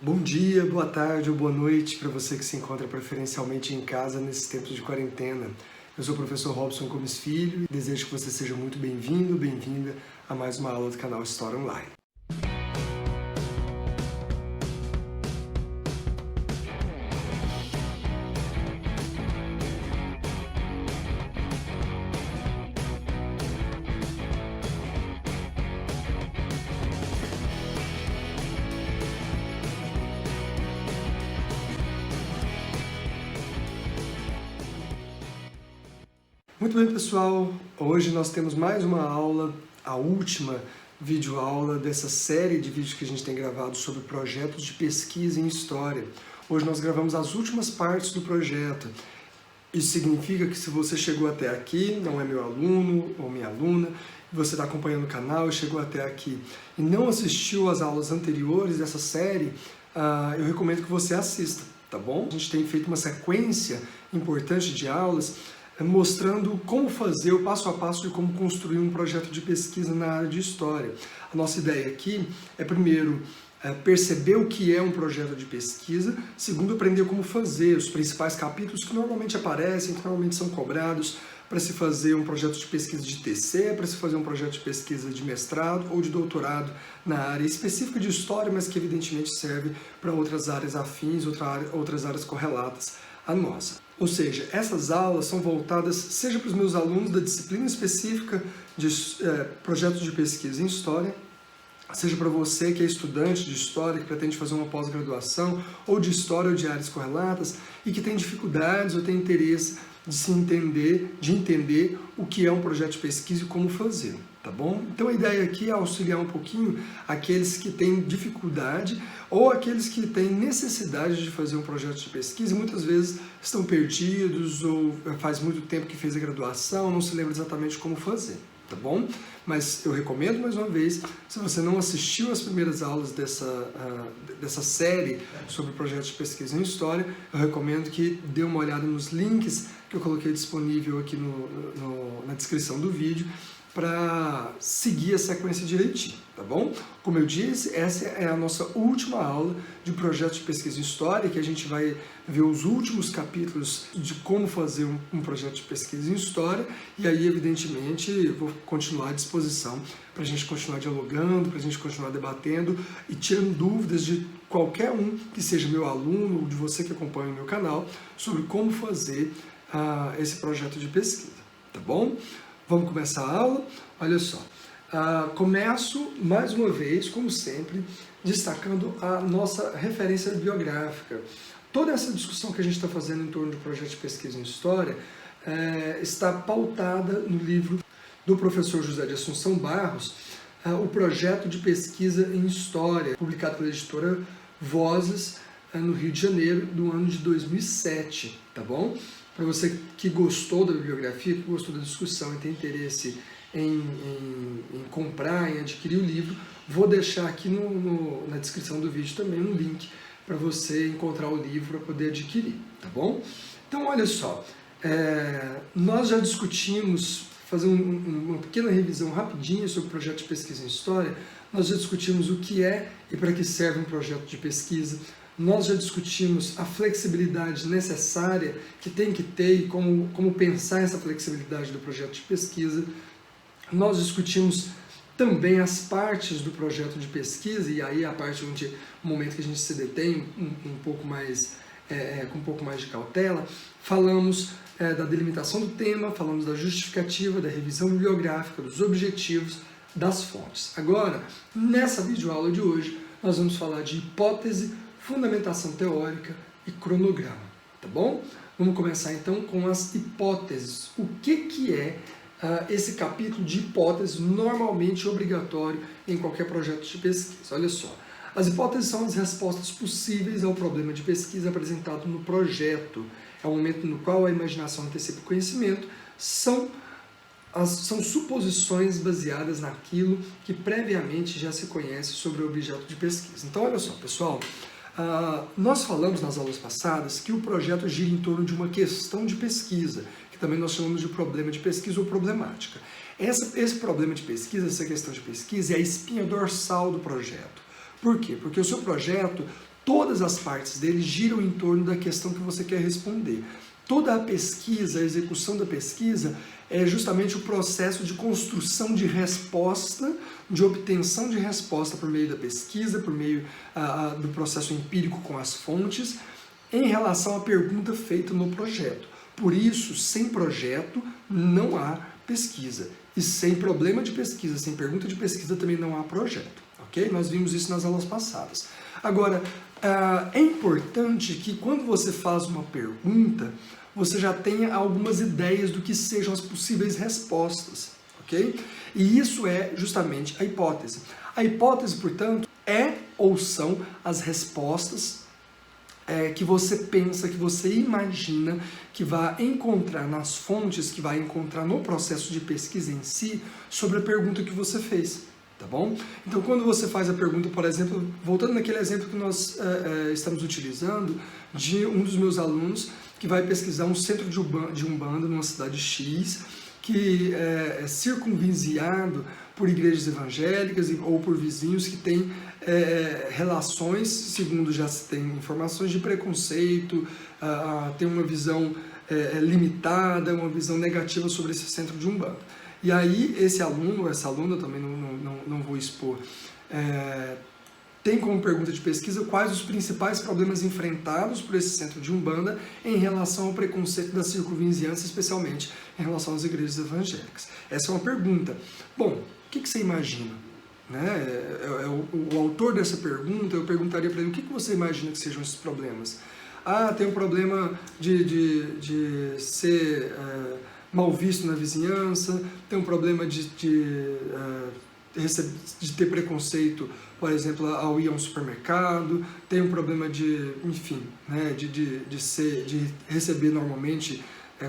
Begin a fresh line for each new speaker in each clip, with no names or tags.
Bom dia, boa tarde ou boa noite para você que se encontra preferencialmente em casa nesses tempos de quarentena. Eu sou o professor Robson Gomes Filho e desejo que você seja muito bem-vindo, bem-vinda a mais uma aula do canal História Online. Muito bem, pessoal, hoje nós temos mais uma aula, a última videoaula dessa série de vídeos que a gente tem gravado sobre projetos de pesquisa em História. Hoje nós gravamos as últimas partes do projeto. Isso significa que se você chegou até aqui, não é meu aluno ou minha aluna, você está acompanhando o canal e chegou até aqui e não assistiu às aulas anteriores dessa série, eu recomendo que você assista, tá bom? A gente tem feito uma sequência importante de aulas mostrando como fazer o passo a passo de como construir um projeto de pesquisa na área de História. A nossa ideia aqui é, primeiro, perceber o que é um projeto de pesquisa, segundo, aprender como fazer, os principais capítulos que normalmente aparecem, que normalmente são cobrados para se fazer um projeto de pesquisa de TC, para se fazer um projeto de pesquisa de mestrado ou de doutorado na área específica de História, mas que evidentemente serve para outras áreas afins, outras áreas correlatas à nossa. Ou seja, essas aulas são voltadas seja para os meus alunos da disciplina específica de projetos de pesquisa em História, seja para você que é estudante de História, que pretende fazer uma pós-graduação, ou de História ou de áreas correlatas, e que tem dificuldades ou tem interesse de entender o que é um projeto de pesquisa e como fazer, tá bom? Então a ideia aqui é auxiliar um pouquinho aqueles que têm dificuldade ou aqueles que têm necessidade de fazer um projeto de pesquisa e muitas vezes estão perdidos ou faz muito tempo que fez a graduação, não se lembra exatamente como fazer. Tá bom? Mas eu recomendo mais uma vez, se você não assistiu às primeiras aulas dessa série sobre projetos de pesquisa em História, eu recomendo que dê uma olhada nos links que eu coloquei disponível aqui na descrição do vídeo para seguir a sequência direitinho, tá bom? Como eu disse, essa é a nossa última aula de projeto de pesquisa em História, que a gente vai ver os últimos capítulos de como fazer um projeto de pesquisa em História, e aí, evidentemente, eu vou continuar à disposição para a gente continuar dialogando, para a gente continuar debatendo e tirando dúvidas de qualquer um que seja meu aluno ou de você que acompanha o meu canal sobre como fazer esse projeto de pesquisa, tá bom? Vamos começar a aula? Olha só, começo mais uma vez, como sempre, destacando a nossa referência biográfica. Toda essa discussão que a gente está fazendo em torno do projeto de pesquisa em História está pautada no livro do professor José de Assunção Barros, o projeto de pesquisa em História, publicado pela editora Vozes, no Rio de Janeiro, do ano de 2007, tá bom? Para você que gostou da bibliografia, que gostou da discussão e tem interesse em comprar, em adquirir o livro, vou deixar aqui na descrição do vídeo também um link para você encontrar o livro para poder adquirir, tá bom? Então, olha só, nós já discutimos, fazer uma pequena revisão rapidinha sobre o projeto de pesquisa em História, nós já discutimos o que é e para que serve um projeto de pesquisa. Nós já discutimos a flexibilidade necessária que tem que ter e como pensar essa flexibilidade do projeto de pesquisa. Nós discutimos também as partes do projeto de pesquisa, e aí a parte onde, o momento que a gente se detém um pouco mais, com um pouco mais de cautela, falamos da delimitação do tema, falamos da justificativa, da revisão bibliográfica, dos objetivos, das fontes. Agora, nessa videoaula de hoje, nós vamos falar de hipótese, fundamentação teórica e cronograma, tá bom? Vamos começar então com as hipóteses. O que é esse capítulo de hipóteses normalmente obrigatório em qualquer projeto de pesquisa? Olha só, as hipóteses são as respostas possíveis ao problema de pesquisa apresentado no projeto. É o momento no qual a imaginação antecipa o conhecimento, são suposições baseadas naquilo que previamente já se conhece sobre o objeto de pesquisa. Então, olha só, pessoal, nós falamos nas aulas passadas que o projeto gira em torno de uma questão de pesquisa, que também nós chamamos de problema de pesquisa ou problemática. Esse problema de pesquisa, essa questão de pesquisa, é a espinha dorsal do projeto. Por quê? Porque o seu projeto todas as partes dele giram em torno da questão que você quer responder. Toda a pesquisa, a execução da pesquisa, é justamente o processo de construção de resposta, de obtenção de resposta por meio da pesquisa, por meio do processo empírico com as fontes, em relação à pergunta feita no projeto. Por isso, sem projeto, não há pesquisa. E sem problema de pesquisa, sem pergunta de pesquisa, também não há projeto. Ok? Nós vimos isso nas aulas passadas. Agora, é importante que quando você faz uma pergunta, você já tenha algumas ideias do que sejam as possíveis respostas, ok? E isso é justamente a hipótese. A hipótese, portanto, é ou são as respostas que você pensa, que você imagina que vai encontrar nas fontes, que vai encontrar no processo de pesquisa em si, sobre a pergunta que você fez. Tá bom? Então, quando você faz a pergunta, por exemplo, voltando naquele exemplo que nós estamos utilizando, de um dos meus alunos que vai pesquisar um centro de Umbanda numa cidade X, que é circunvizinhado por igrejas evangélicas ou por vizinhos que têm relações, segundo já se tem informações, de preconceito, tem uma visão limitada, uma visão negativa sobre esse centro de Umbanda. E aí esse aluno, essa aluna, também não vou expor, tem como pergunta de pesquisa quais os principais problemas enfrentados por esse centro de Umbanda em relação ao preconceito da circunvizinhança, especialmente em relação às igrejas evangélicas. Essa é uma pergunta. Bom, o que você imagina? Né? O autor dessa pergunta, eu perguntaria para ele, o que você imagina que sejam esses problemas? Tem um problema de ser mal visto na vizinhança, tem um problema de ter preconceito, por exemplo, ao ir a um supermercado, tem um problema de, enfim, né, de receber normalmente,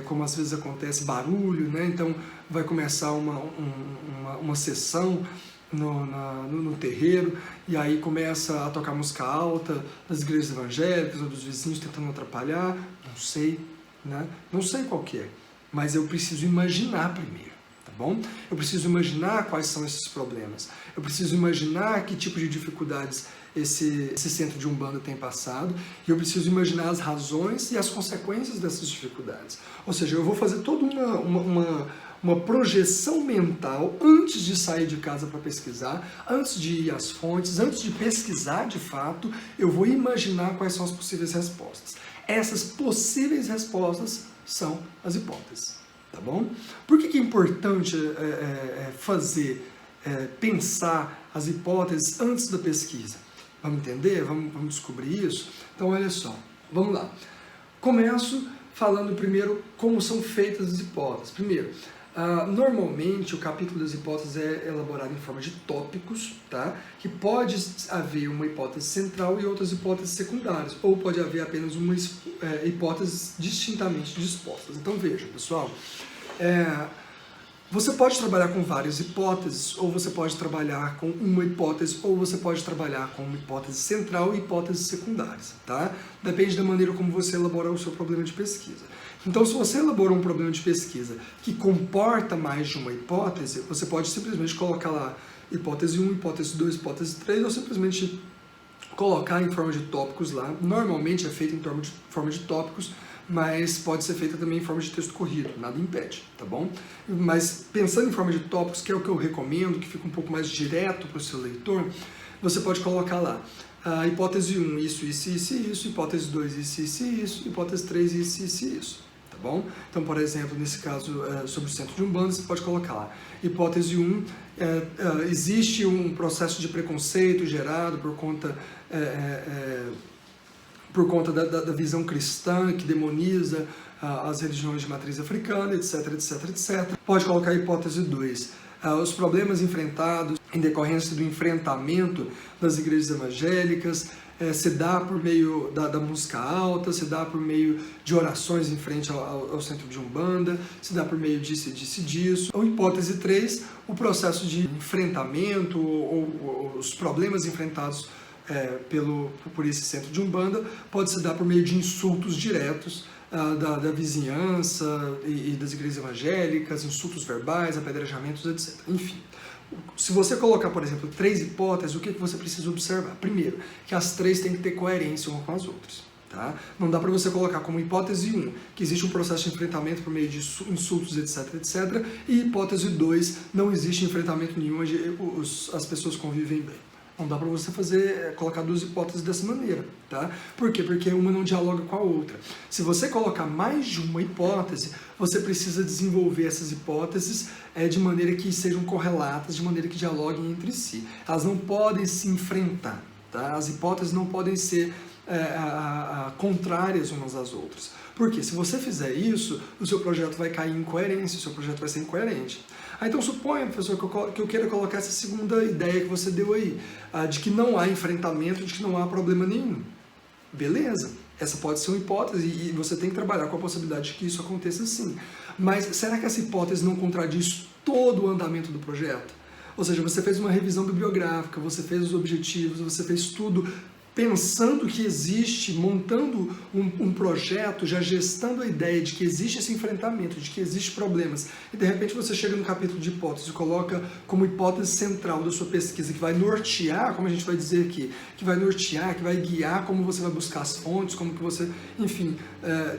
como às vezes acontece, barulho, né? Então vai começar uma sessão no terreiro, e aí começa a tocar música alta das igrejas evangélicas ou dos vizinhos tentando atrapalhar, não sei, né? Não sei qual que é. Mas eu preciso imaginar primeiro, tá bom? Eu preciso imaginar quais são esses problemas. Eu preciso imaginar que tipo de dificuldades esse centro de Umbanda tem passado. E eu preciso imaginar as razões e as consequências dessas dificuldades. Ou seja, eu vou fazer toda uma projeção mental antes de sair de casa para pesquisar, antes de ir às fontes, antes de pesquisar de fato, eu vou imaginar quais são as possíveis respostas. Essas possíveis respostas são as hipóteses, tá bom? Por que é importante pensar as hipóteses antes da pesquisa? Vamos entender? Vamos descobrir isso? Então, olha só, vamos lá. Começo falando primeiro como são feitas as hipóteses. Primeiro, normalmente o capítulo das hipóteses é elaborado em forma de tópicos, tá? Que pode haver uma hipótese central e outras hipóteses secundárias, ou pode haver apenas uma hipótese distintamente dispostas. Então veja, pessoal, você pode trabalhar com várias hipóteses, ou você pode trabalhar com uma hipótese, ou você pode trabalhar com uma hipótese central e hipóteses secundárias, tá? Depende da maneira como você elaborar o seu problema de pesquisa. Então, se você elaborou um problema de pesquisa que comporta mais de uma hipótese, você pode simplesmente colocar lá hipótese 1, hipótese 2, hipótese 3, ou simplesmente colocar em forma de tópicos lá. Normalmente é feito em forma de tópicos, mas pode ser feita também em forma de texto corrido, nada impede, tá bom? Mas pensando em forma de tópicos, que é o que eu recomendo, que fica um pouco mais direto para o seu leitor, você pode colocar lá a hipótese 1, isso, hipótese 2, isso, hipótese 3, isso. Bom? Então, por exemplo, nesse caso sobre o centro de Umbanda, você pode colocar lá, hipótese 1, existe um processo de preconceito gerado por conta da visão cristã que demoniza as religiões de matriz africana, etc, etc, etc. Pode colocar a hipótese 2, os problemas enfrentados em decorrência do enfrentamento das igrejas evangélicas, se dá por meio da música alta, se dá por meio de orações em frente ao centro de Umbanda, se dá por meio disso. Ou hipótese 3, o processo de enfrentamento ou os problemas enfrentados por esse centro de Umbanda pode se dar por meio de insultos diretos da vizinhança e das igrejas evangélicas, insultos verbais, apedrejamentos, etc. Enfim, Se você colocar, por exemplo, 3 hipóteses, o que você precisa observar? Primeiro, que as 3 têm que ter coerência uma com as outras. Tá? Não dá para você colocar como hipótese 1 que existe um processo de enfrentamento por meio de insultos, etc, etc, e hipótese 2, não existe enfrentamento nenhum, as pessoas convivem bem. Não dá para você colocar 2 hipóteses dessa maneira, tá? Por quê? Porque uma não dialoga com a outra. Se você colocar mais de uma hipótese, você precisa desenvolver essas hipóteses de maneira que sejam correlatas, de maneira que dialoguem entre si. Elas não podem se enfrentar, tá? As hipóteses não podem ser contrárias umas às outras. Porque se você fizer isso, o seu projeto vai cair em incoerência, o seu projeto vai ser incoerente. Então suponha, professor, que eu queira colocar essa segunda ideia que você deu aí, de que não há enfrentamento, de que não há problema nenhum. Beleza, essa pode ser uma hipótese e você tem que trabalhar com a possibilidade de que isso aconteça sim. Mas será que essa hipótese não contradiz todo o andamento do projeto? Ou seja, você fez uma revisão bibliográfica, você fez os objetivos, você fez tudo pensando que existe, montando um projeto, já gestando a ideia de que existe esse enfrentamento, de que existe problemas, e de repente você chega no capítulo de hipótese e coloca como hipótese central da sua pesquisa, que vai nortear, como a gente vai dizer aqui, que vai nortear, que vai guiar como você vai buscar as fontes, como que você, enfim,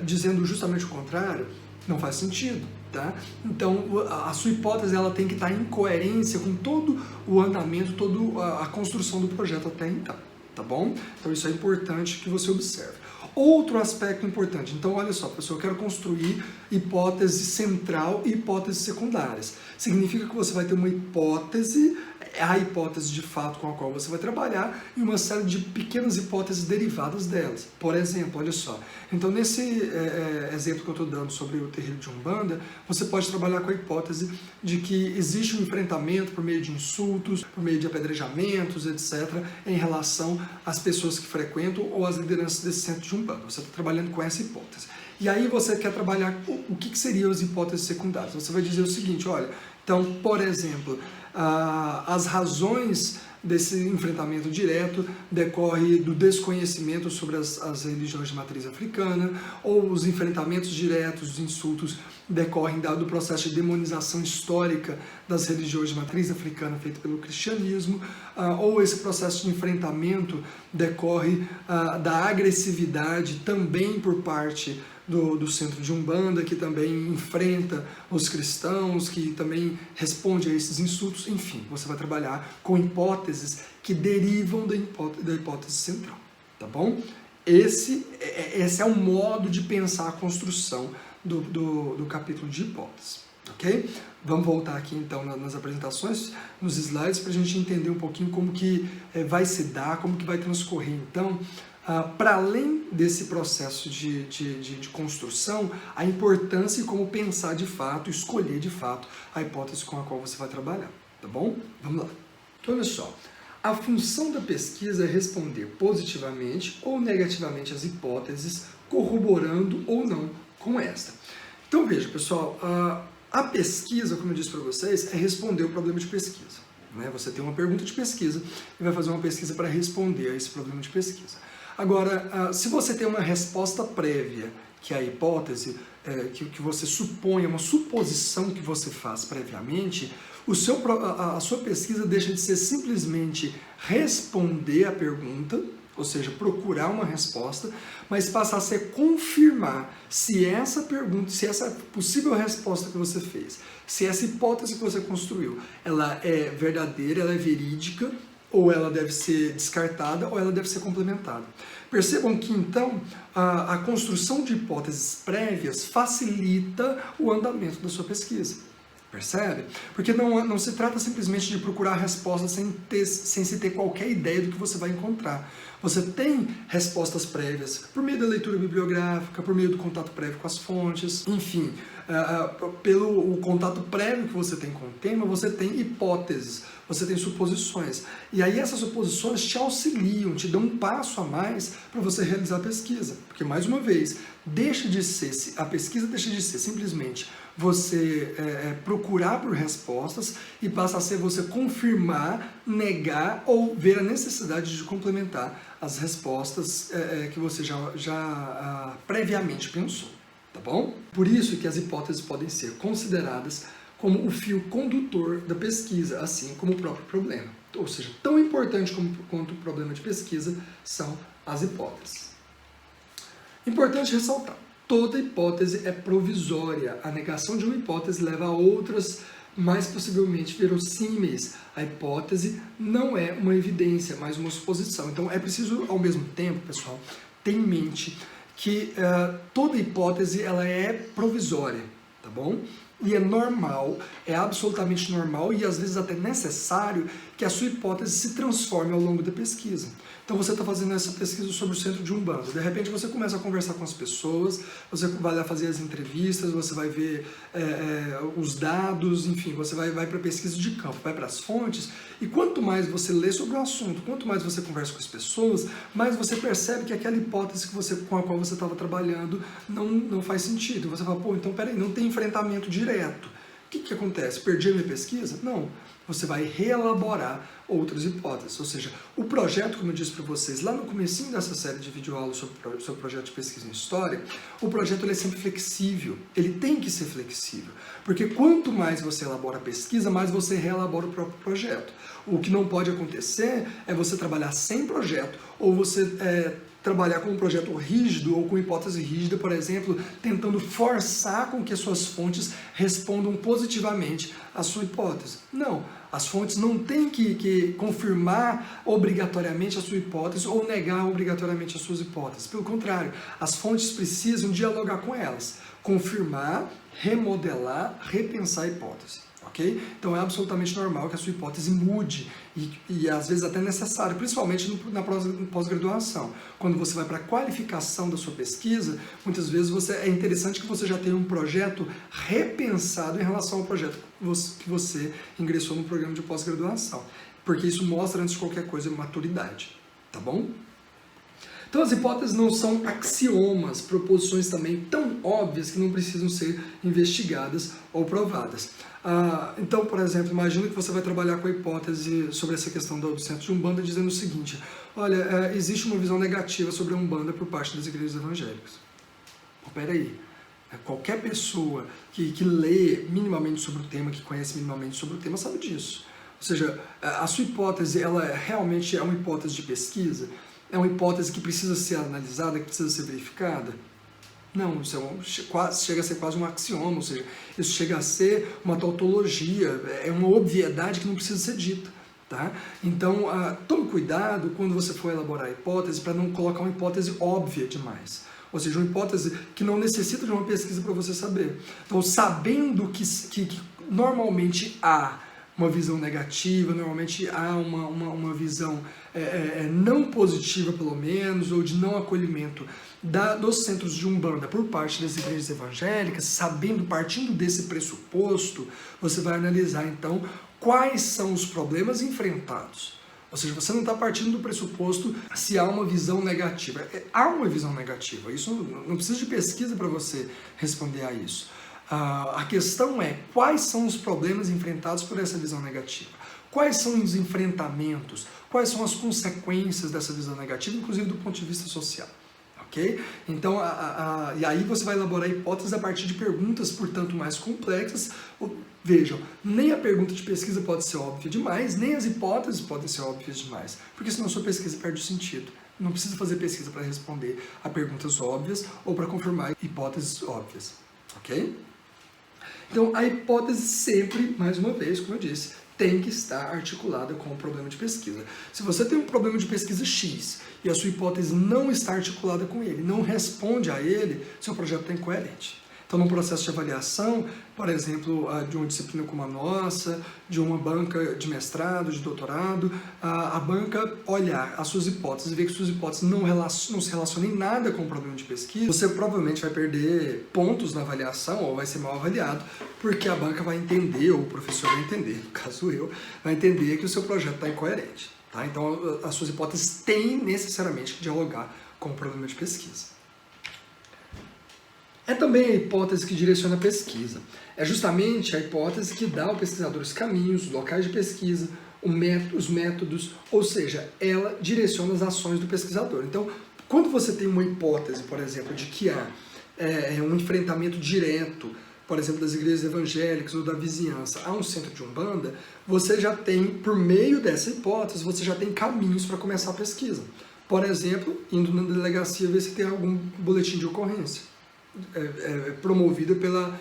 dizendo justamente o contrário, não faz sentido. Tá? Então, a sua hipótese ela tem que estar em coerência com todo o andamento, toda a construção do projeto até então. Tá bom? Então isso é importante que você observe. Outro aspecto importante, então olha só, pessoal, eu quero construir hipótese central e hipóteses secundárias. Significa que você vai ter uma hipótese, a hipótese de fato com a qual você vai trabalhar, e uma série de pequenas hipóteses derivadas delas. Por exemplo, olha só, então nesse exemplo que eu estou dando sobre o terreiro de Umbanda, você pode trabalhar com a hipótese de que existe um enfrentamento por meio de insultos, por meio de apedrejamentos, etc., em relação às pessoas que frequentam ou às lideranças desse centro de Umbanda. Você está trabalhando com essa hipótese. E aí você quer trabalhar o que seriam as hipóteses secundárias. Você vai dizer o seguinte, olha, então, por exemplo, as razões desse enfrentamento direto decorre do desconhecimento sobre as religiões de matriz africana, ou os enfrentamentos diretos, os insultos decorrem do processo de demonização histórica das religiões de matriz africana feito pelo cristianismo, ou esse processo de enfrentamento decorre da agressividade também por parte do centro de Umbanda, que também enfrenta os cristãos, que também responde a esses insultos. Enfim, você vai trabalhar com hipóteses que derivam da hipótese central, tá bom? Esse é o modo de pensar a construção do capítulo de hipótese, ok? Vamos voltar aqui então nas apresentações, nos slides, para a gente entender um pouquinho como que vai se dar, como que vai transcorrer então, para além desse processo de construção, a importância e como pensar de fato, escolher de fato a hipótese com a qual você vai trabalhar, tá bom? Vamos lá. Então, olha só, a função da pesquisa é responder positivamente ou negativamente às hipóteses, corroborando ou não com esta. Então, veja, pessoal, a pesquisa, como eu disse para vocês, é responder o problema de pesquisa. Né? Você tem uma pergunta de pesquisa e vai fazer uma pesquisa para responder a esse problema de pesquisa. Agora, se você tem uma resposta prévia, que é a hipótese, que você supõe, uma suposição que você faz previamente, a sua pesquisa deixa de ser simplesmente responder a pergunta, ou seja, procurar uma resposta, mas passa a ser confirmar se essa pergunta, se essa possível resposta que você fez, se essa hipótese que você construiu, ela é verdadeira, ela é verídica, ou ela deve ser descartada, ou ela deve ser complementada. Percebam que, então, a construção de hipóteses prévias facilita o andamento da sua pesquisa. Percebe? Porque não se trata simplesmente de procurar respostas sem se ter qualquer ideia do que você vai encontrar. Você tem respostas prévias por meio da leitura bibliográfica, por meio do contato prévio com as fontes, enfim, pelo contato prévio que você tem com o tema, você tem hipóteses, você tem suposições. E aí essas suposições te auxiliam, te dão um passo a mais para você realizar a pesquisa. Porque, mais uma vez, a pesquisa deixa de ser simplesmente você procurar por respostas e passa a ser você confirmar, negar ou ver a necessidade de complementar as respostas que você já previamente pensou, tá bom? Por isso que as hipóteses podem ser consideradas como o fio condutor da pesquisa, assim como o próprio problema. Ou seja, tão importante quanto o problema de pesquisa são as hipóteses. Importante ressaltar, toda hipótese é provisória. A negação de uma hipótese leva a outras mais possivelmente verossímeis. A hipótese não é uma evidência, mas uma suposição. Então é preciso, ao mesmo tempo, pessoal, ter em mente que toda hipótese ela é provisória, tá bom? E é normal, é absolutamente normal e às vezes até necessário que a sua hipótese se transforme ao longo da pesquisa. Então você está fazendo essa pesquisa sobre o centro de Umbanda, de repente você começa a conversar com as pessoas, você vai lá fazer as entrevistas, você vai ver os dados, enfim, você vai para a pesquisa de campo, vai para as fontes, e quanto mais você lê sobre o assunto, quanto mais você conversa com as pessoas, mais você percebe que aquela hipótese com a qual você estava trabalhando não faz sentido. Você fala, pô, então peraí, não tem enfrentamento direto. O que acontece? Perdi a minha pesquisa? Não. Você vai reelaborar outras hipóteses. Ou seja, o projeto, como eu disse para vocês, lá no comecinho dessa série de videoaulas sobre o projeto de pesquisa em História, o projeto ele é sempre flexível. Ele tem que ser flexível. Porque quanto mais você elabora a pesquisa, mais você reelabora o próprio projeto. O que não pode acontecer é você trabalhar sem projeto, ou você trabalhar com um projeto rígido ou com hipótese rígida, por exemplo, tentando forçar com que as suas fontes respondam positivamente à sua hipótese. Não, as fontes não têm que confirmar obrigatoriamente a sua hipótese ou negar obrigatoriamente as suas hipóteses. Pelo contrário, as fontes precisam dialogar com elas, confirmar, remodelar, repensar a hipótese. Okay? Então é absolutamente normal que a sua hipótese mude e às vezes até necessário, principalmente na pós-graduação. Quando você vai para a qualificação da sua pesquisa, muitas vezes é interessante que você já tenha um projeto repensado em relação ao projeto que você ingressou no programa de pós-graduação, porque isso mostra, antes de qualquer coisa, maturidade, tá bom? Então as hipóteses não são axiomas, proposições também tão óbvias que não precisam ser investigadas ou provadas. Então, por exemplo, imagina que você vai trabalhar com a hipótese sobre essa questão do centro de Umbanda dizendo o seguinte: olha, existe uma visão negativa sobre a Umbanda por parte das igrejas evangélicas. Pô, peraí, qualquer pessoa que lê minimamente sobre o tema, que conhece minimamente sobre o tema, sabe disso. Ou seja, a sua hipótese, ela realmente é uma hipótese de pesquisa? É uma hipótese que precisa ser analisada, que precisa ser verificada? Não, isso chega a ser quase um axioma, ou seja, isso chega a ser uma tautologia, é uma obviedade que não precisa ser dita. Tá? Então, tome cuidado quando você for elaborar a hipótese para não colocar uma hipótese óbvia demais. Ou seja, uma hipótese que não necessita de uma pesquisa para você saber. Então, sabendo que normalmente há uma visão negativa, normalmente há uma visão não positiva, pelo menos, ou de não acolhimento dos centros de Umbanda por parte das igrejas evangélicas, partindo desse pressuposto, você vai analisar, então, quais são os problemas enfrentados. Ou seja, você não está partindo do pressuposto se há uma visão negativa. Há uma visão negativa, isso não precisa de pesquisa para você responder a isso. A questão é quais são os problemas enfrentados por essa visão negativa. Quais são os enfrentamentos, quais são as consequências dessa visão negativa, inclusive do ponto de vista social. Okay? Então, e aí você vai elaborar hipóteses a partir de perguntas, portanto, mais complexas. Vejam, nem a pergunta de pesquisa pode ser óbvia demais, nem as hipóteses podem ser óbvias demais, porque senão a sua pesquisa perde o sentido. Não precisa fazer pesquisa para responder a perguntas óbvias ou para confirmar hipóteses óbvias. Ok? Então, a hipótese sempre, mais uma vez, como eu disse, tem que estar articulada com o problema de pesquisa. Se você tem um problema de pesquisa X e a sua hipótese não está articulada com ele, não responde a ele, seu projeto está incoerente. Então, num processo de avaliação, por exemplo, de uma disciplina como a nossa, de uma banca de mestrado, de doutorado, a banca olhar as suas hipóteses e ver que suas hipóteses não se relacionam em nada com o problema de pesquisa, você provavelmente vai perder pontos na avaliação ou vai ser mal avaliado, porque a banca vai entender, ou o professor vai entender, no caso eu, vai entender que o seu projeto está incoerente. Tá? Então, as suas hipóteses têm necessariamente que dialogar com o problema de pesquisa. É também a hipótese que direciona a pesquisa. É justamente a hipótese que dá ao pesquisador os caminhos, os locais de pesquisa, os métodos, ou seja, ela direciona as ações do pesquisador. Então, quando você tem uma hipótese, por exemplo, de que há um enfrentamento direto por exemplo, das igrejas evangélicas ou da vizinhança a um centro de Umbanda, você já tem, por meio dessa hipótese, você já tem caminhos para começar a pesquisa. Por exemplo, indo na delegacia ver se tem algum boletim de ocorrência promovido pelas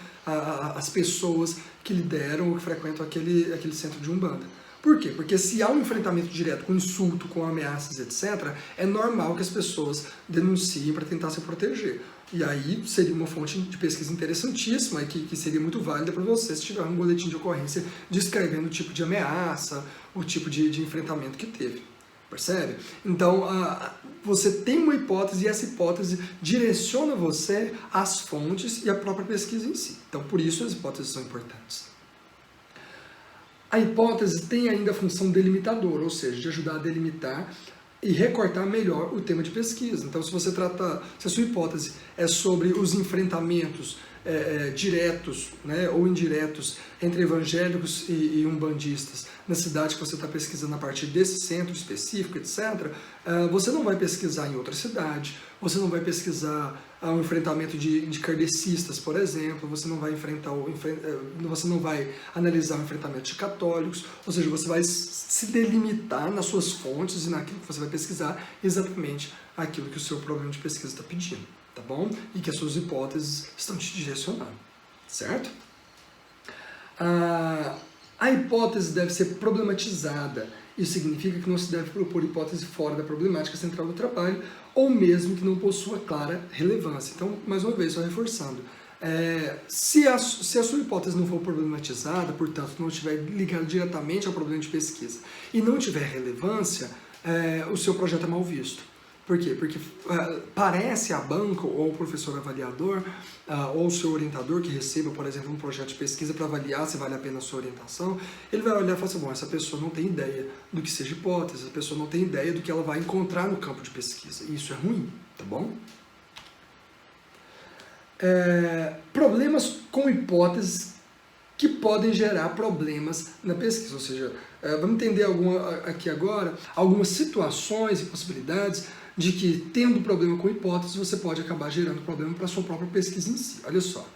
as pessoas que lideram ou que frequentam aquele centro de Umbanda. Por quê? Porque se há um enfrentamento direto com insulto, com ameaças, etc., é normal que as pessoas denunciem para tentar se proteger. E aí seria uma fonte de pesquisa interessantíssima e que seria muito válida para você se tiver um boletim de ocorrência descrevendo o tipo de ameaça, o tipo de enfrentamento que teve. Percebe? Então, você tem uma hipótese e essa hipótese direciona você às fontes e à própria pesquisa em si. Então, por isso as hipóteses são importantes. A hipótese tem ainda a função delimitadora, ou seja, de ajudar a delimitar e recortar melhor o tema de pesquisa. Então, se a sua hipótese é sobre os enfrentamentos diretos, né, ou indiretos entre evangélicos e umbandistas na cidade que você está pesquisando a partir desse centro específico, etc., você não vai pesquisar em outra cidade, você não vai pesquisar um enfrentamento de kardecistas, por exemplo, você não vai você não vai analisar o enfrentamento de católicos, ou seja, você vai se delimitar nas suas fontes e naquilo que você vai pesquisar exatamente aquilo que o seu problema de pesquisa está pedindo, tá bom? E que as suas hipóteses estão te direcionando, certo? A hipótese deve ser problematizada. Isso significa que não se deve propor hipótese fora da problemática central do trabalho, ou mesmo que não possua clara relevância. Então, mais uma vez, só reforçando, se a sua hipótese não for problematizada, portanto, não estiver ligada diretamente ao problema de pesquisa, e não tiver relevância, o seu projeto é mal visto. Por quê? Porque parece a banca ou ao professor avaliador ou o seu orientador que receba, por exemplo, um projeto de pesquisa para avaliar se vale a pena a sua orientação, ele vai olhar e falar assim, bom, essa pessoa não tem ideia do que seja hipótese, essa pessoa não tem ideia do que ela vai encontrar no campo de pesquisa. E isso é ruim, tá bom? Problemas com hipóteses que podem gerar problemas na pesquisa, ou seja, vamos entender aqui agora algumas situações e possibilidades de que, tendo problema com hipóteses, você pode acabar gerando problema para a sua própria pesquisa em si. Olha só.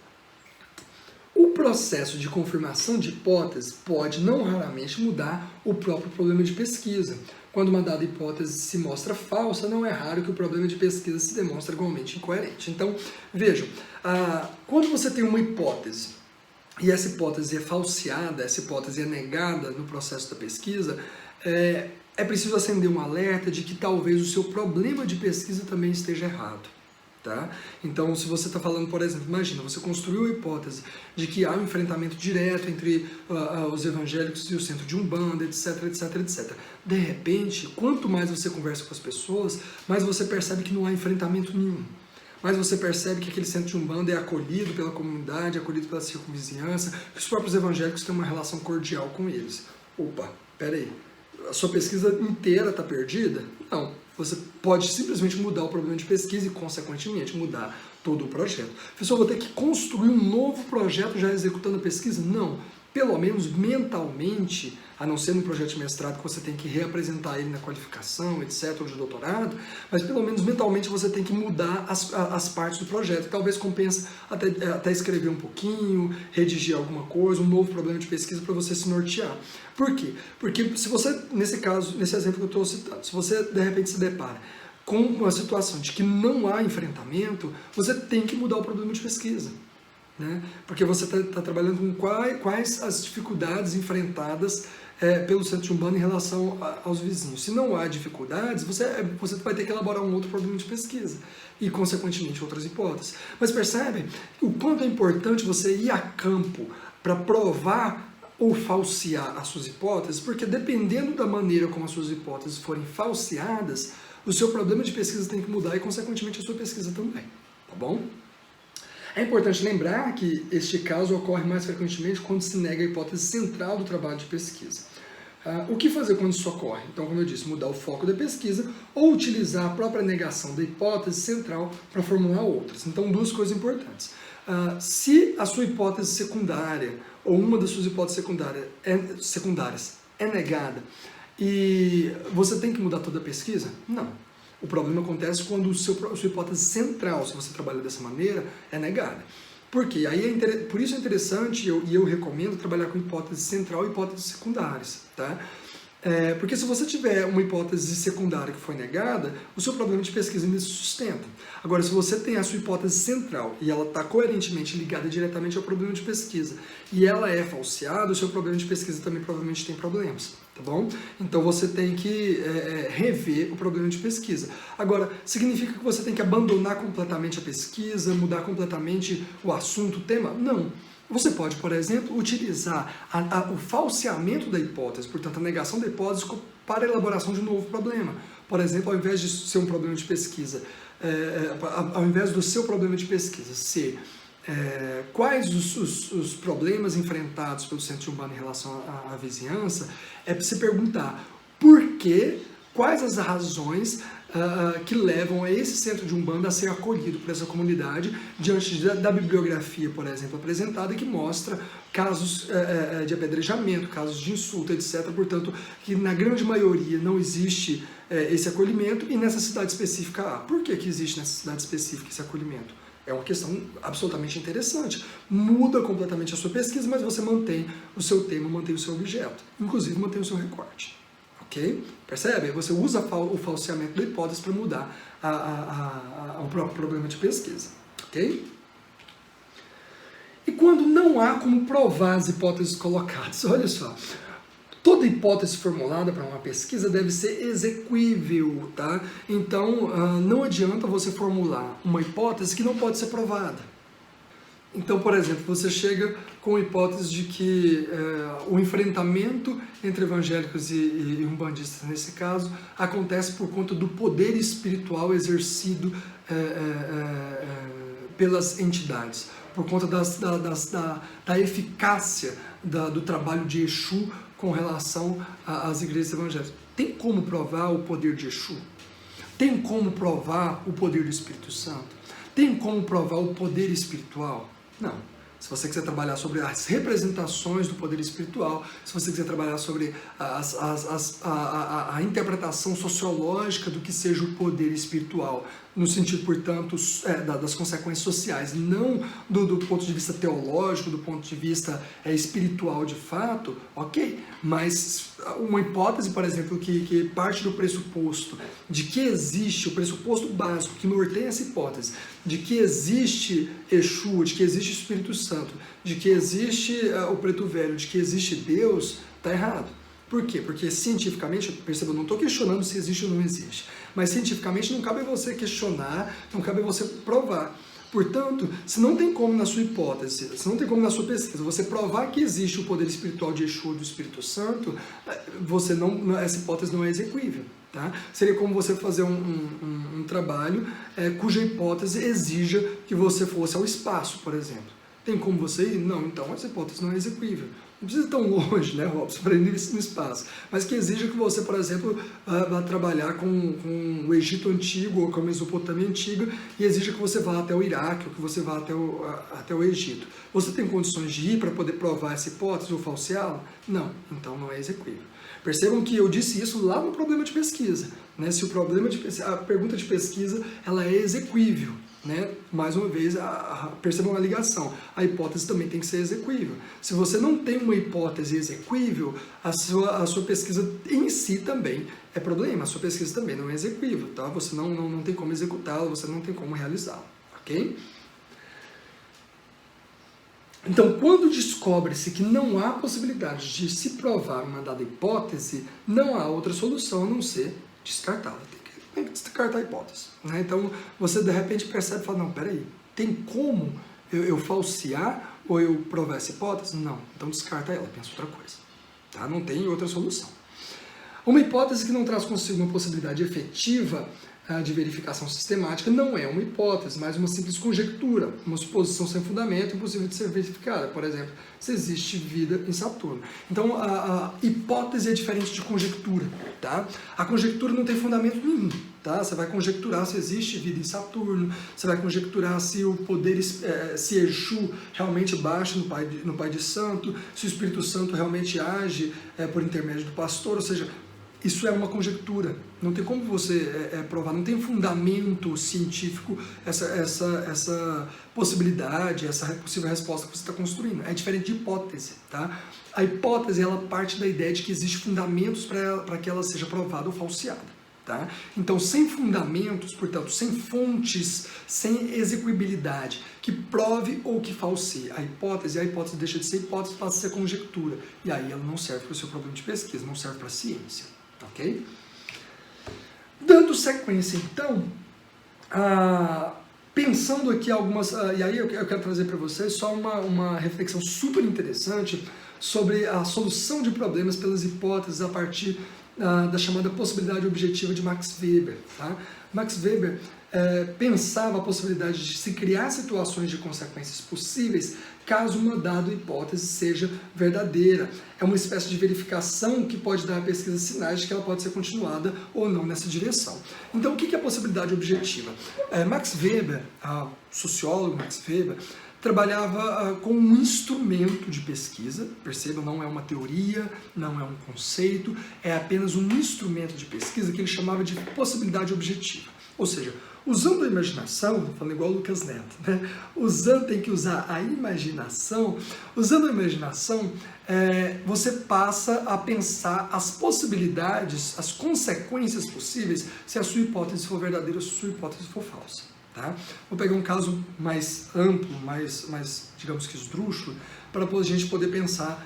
O processo de confirmação de hipótese pode, não raramente, mudar o próprio problema de pesquisa. Quando uma dada hipótese se mostra falsa, não é raro que o problema de pesquisa se demonstre igualmente incoerente. Então, vejam, quando você tem uma hipótese e essa hipótese é falseada, essa hipótese é negada no processo da pesquisa, é preciso acender um alerta de que talvez o seu problema de pesquisa também esteja errado. Tá? Então, se você está falando, por exemplo, imagina, você construiu a hipótese de que há um enfrentamento direto entre os evangélicos e o centro de Umbanda, etc, etc, etc. De repente, quanto mais você conversa com as pessoas, mais você percebe que não há enfrentamento nenhum. Mas você percebe que aquele centro de Umbanda é acolhido pela comunidade, acolhido pela circunvizinhança, que os próprios evangélicos têm uma relação cordial com eles. Opa, peraí, a sua pesquisa inteira está perdida? Não, você pode simplesmente mudar o problema de pesquisa e, consequentemente, mudar todo o projeto. Professor, vou ter que construir um novo projeto já executando a pesquisa? Não. Pelo menos mentalmente, a não ser no projeto de mestrado que você tem que reapresentar ele na qualificação, etc., ou de doutorado, mas pelo menos mentalmente você tem que mudar as partes do projeto. Talvez compense até escrever um pouquinho, redigir alguma coisa, um novo problema de pesquisa para você se nortear. Por quê? Porque se você, nesse caso, nesse exemplo que eu estou citando, se você de repente se depara com uma situação de que não há enfrentamento, você tem que mudar o problema de pesquisa. Né? Porque você está trabalhando com quais as dificuldades enfrentadas pelo centro de Umbanda em relação aos vizinhos. Se não há dificuldades, você vai ter que elaborar um outro problema de pesquisa e, consequentemente, outras hipóteses. Mas percebe o quanto é importante você ir a campo para provar ou falsear as suas hipóteses, porque dependendo da maneira como as suas hipóteses forem falseadas, o seu problema de pesquisa tem que mudar e, consequentemente, a sua pesquisa também. Tá bom? É importante lembrar que este caso ocorre mais frequentemente quando se nega a hipótese central do trabalho de pesquisa. O que fazer quando isso ocorre? Então, como eu disse, mudar o foco da pesquisa ou utilizar a própria negação da hipótese central para formular outras. Então, duas coisas importantes. Se a sua hipótese secundária ou uma das suas hipóteses secundárias é negada e você tem que mudar toda a pesquisa? Não. O problema acontece quando a sua hipótese central, se você trabalha dessa maneira, é negada. Por quê? Aí por isso é interessante e eu recomendo trabalhar com hipótese central e hipóteses secundárias, tá? Porque se você tiver uma hipótese secundária que foi negada, o seu problema de pesquisa ainda se sustenta. Agora, se você tem a sua hipótese central e ela está coerentemente ligada diretamente ao problema de pesquisa e ela é falseada, o seu problema de pesquisa também provavelmente tem problemas, tá bom? Então você tem que rever o problema de pesquisa. Agora, significa que você tem que abandonar completamente a pesquisa, mudar completamente o assunto, o tema? Não. Você pode, por exemplo, utilizar o falseamento da hipótese, portanto, a negação da hipótese para a elaboração de um novo problema. Por exemplo, ao invés de ser um problema de pesquisa, ao invés do seu problema de pesquisa ser quais os problemas enfrentados pelo centro urbano em relação à vizinhança, é para se perguntar por que, quais as razões que levam a esse centro de Umbanda a ser acolhido por essa comunidade diante da bibliografia, por exemplo, apresentada, que mostra casos de apedrejamento, casos de insulto, etc. Portanto, que na grande maioria não existe esse acolhimento e nessa cidade específica há. Por que existe nessa cidade específica esse acolhimento? É uma questão absolutamente interessante. Muda completamente a sua pesquisa, mas você mantém o seu tema, mantém o seu objeto. Inclusive, mantém o seu recorte. Ok? Percebe? Você usa o falseamento da hipótese para mudar o próprio problema de pesquisa. Ok? E quando não há como provar as hipóteses colocadas? Olha só. Toda hipótese formulada para uma pesquisa deve ser exequível, tá? Então, não adianta você formular uma hipótese que não pode ser provada. Então, por exemplo, você chega com a hipótese de que o enfrentamento entre evangélicos e umbandistas, nesse caso, acontece por conta do poder espiritual exercido pelas entidades, por conta da eficácia do trabalho de Exu com relação às igrejas evangélicas. Tem como provar o poder de Exu? Tem como provar o poder do Espírito Santo? Tem como provar o poder espiritual? Não. Se você quiser trabalhar sobre as representações do poder espiritual, se você quiser trabalhar sobre a interpretação sociológica do que seja o poder espiritual, no sentido, portanto, das consequências sociais, não do ponto de vista teológico, do ponto de vista espiritual de fato, ok, mas uma hipótese, por exemplo, que parte do pressuposto de que existe, o pressuposto básico que norteia essa hipótese, de que existe Exu, de que existe o Espírito Santo, de que existe o Preto Velho, de que existe Deus, está errado. Por quê? Porque cientificamente, perceba, eu não estou questionando se existe ou não existe, mas cientificamente não cabe você questionar, não cabe você provar. Portanto, se não tem como na sua hipótese, se não tem como na sua pesquisa, você provar que existe o poder espiritual de Exu ou do Espírito Santo, essa hipótese não é exequível. Tá? Seria como você fazer um trabalho cuja hipótese exija que você fosse ao espaço, por exemplo. Tem como você ir? Não, então essa hipótese não é exequível. Não precisa ir tão longe, né, Robson, para ir no espaço. Mas que exija que você, por exemplo, vá trabalhar com o Egito Antigo ou com a Mesopotâmia Antiga e exija que você vá até o Iraque ou que você vá até o Egito. Você tem condições de ir para poder provar essa hipótese ou falseá-la? Não, então não é exequível. Percebam que eu disse isso lá no problema de pesquisa. Né? Se a pergunta de pesquisa ela é exequível. Né? Mais uma vez, percebam a ligação. A hipótese também tem que ser exequível. Se você não tem uma hipótese exequível, a sua pesquisa em si também é problema. A sua pesquisa também não é exequível. Tá? Você não tem como executá-la, você não tem como realizá-la. Ok? Então, quando descobre-se que não há possibilidade de se provar uma dada hipótese, não há outra solução a não ser descartá-la. Tem que descartar a hipótese. Né? Então, você de repente percebe e fala, não, peraí, tem como eu falsear ou eu provar essa hipótese? Não, então descarta ela, pensa outra coisa. Tá? Não tem outra solução. Uma hipótese que não traz consigo uma possibilidade efetiva de verificação sistemática não é uma hipótese, mas uma simples conjectura, uma suposição sem fundamento, impossível de ser verificada. Por exemplo, se existe vida em Saturno. Então, a hipótese é diferente de conjectura. Tá? A conjectura não tem fundamento nenhum. Tá? Você vai conjecturar se existe vida em Saturno, você vai conjecturar se o poder, se Exu realmente baixa no Pai de Santo, se o Espírito Santo realmente age por intermédio do pastor, ou seja, isso é uma conjectura. Não tem como você provar, não tem fundamento científico essa possibilidade, essa possível resposta que você está construindo. É diferente de hipótese, tá? A hipótese, ela parte da ideia de que existe fundamentos para que ela seja provada ou falseada. Tá? Então, sem fundamentos, portanto, sem fontes, sem execuibilidade, que prove ou que falsie a hipótese deixa de ser hipótese, passa a ser conjectura. E aí ela não serve para o seu problema de pesquisa, não serve para a ciência. Ok? Dando sequência, então, pensando aqui algumas... e aí eu quero trazer para vocês só uma reflexão super interessante sobre a solução de problemas pelas hipóteses a partir da chamada possibilidade objetiva de Max Weber. Tá? Max Weber pensava a possibilidade de se criar situações de consequências possíveis caso uma dada hipótese seja verdadeira. É uma espécie de verificação que pode dar à pesquisa sinais de que ela pode ser continuada ou não nessa direção. Então, o que é a possibilidade objetiva? Max Weber, sociólogo Max Weber, trabalhava com um instrumento de pesquisa, perceba, não é uma teoria, não é um conceito, é apenas um instrumento de pesquisa que ele chamava de possibilidade objetiva. Ou seja, usando a imaginação, falando igual o Lucas Neto, né? Tem que usar a imaginação, usando a imaginação, você passa a pensar as possibilidades, as consequências possíveis se a sua hipótese for verdadeira ou se a sua hipótese for falsa. Tá? Vou pegar um caso mais amplo, mais digamos que esdrúxulo, para a gente poder pensar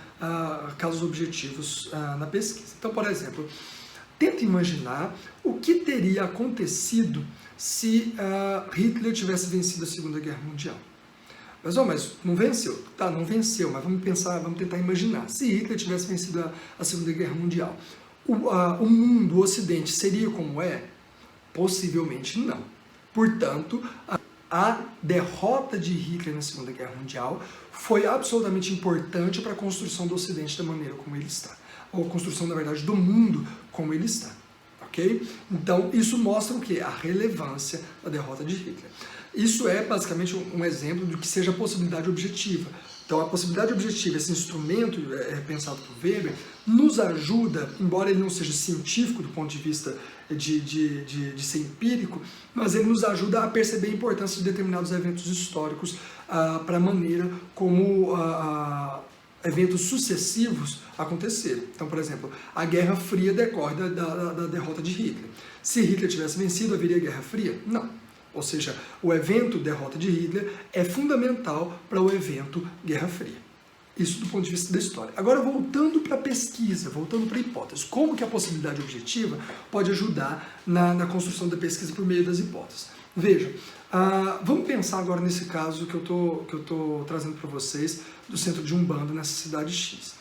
casos objetivos na pesquisa. Então, por exemplo, tenta imaginar o que teria acontecido se Hitler tivesse vencido a Segunda Guerra Mundial. Mas não venceu. Tá, não venceu, mas vamos tentar imaginar. Se Hitler tivesse vencido a Segunda Guerra Mundial, o mundo, o Ocidente, seria como é? Possivelmente não. Portanto, a derrota de Hitler na Segunda Guerra Mundial foi absolutamente importante para a construção do Ocidente da maneira como ele está. Ou a construção, na verdade, do mundo como ele está. Ok? Então, isso mostra o quê? A relevância da derrota de Hitler. Isso é, basicamente, um exemplo do que seja a possibilidade objetiva. Então, a possibilidade objetiva, esse instrumento pensado por Weber, nos ajuda, embora ele não seja científico do ponto de vista de ser empírico, mas ele nos ajuda a perceber a importância de determinados eventos históricos para a maneira como eventos sucessivos aconteceram. Então, por exemplo, a Guerra Fria decorre da derrota de Hitler. Se Hitler tivesse vencido, haveria Guerra Fria? Não. Ou seja, o evento derrota de Hitler é fundamental para o evento Guerra Fria. Isso do ponto de vista da história. Agora, voltando para a pesquisa, voltando para a hipótese, como que a possibilidade objetiva pode ajudar na construção da pesquisa por meio das hipóteses? Veja, vamos pensar agora nesse caso que eu tô trazendo para vocês do centro de Umbanda nessa cidade X.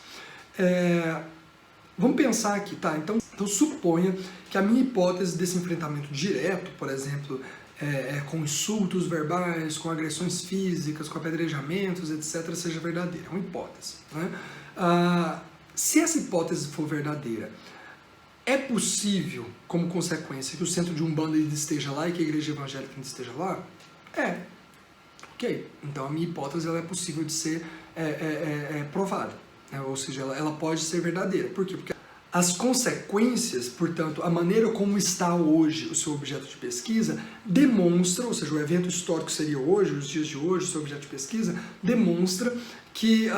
Vamos pensar aqui, tá? Então suponha que a minha hipótese desse enfrentamento direto, por exemplo, com insultos verbais, com agressões físicas, com apedrejamentos, etc., seja verdadeira. É uma hipótese. Né? Se essa hipótese for verdadeira, é possível, como consequência, que o centro de Umbanda ainda esteja lá e que a igreja evangélica ainda esteja lá? Ok. Então a minha hipótese ela é possível de ser provada. Né? Ou seja, ela pode ser verdadeira. Por quê? Porque as consequências, portanto, a maneira como está hoje o seu objeto de pesquisa demonstra, ou seja, o evento histórico seria hoje, os dias de hoje, o seu objeto de pesquisa, demonstra que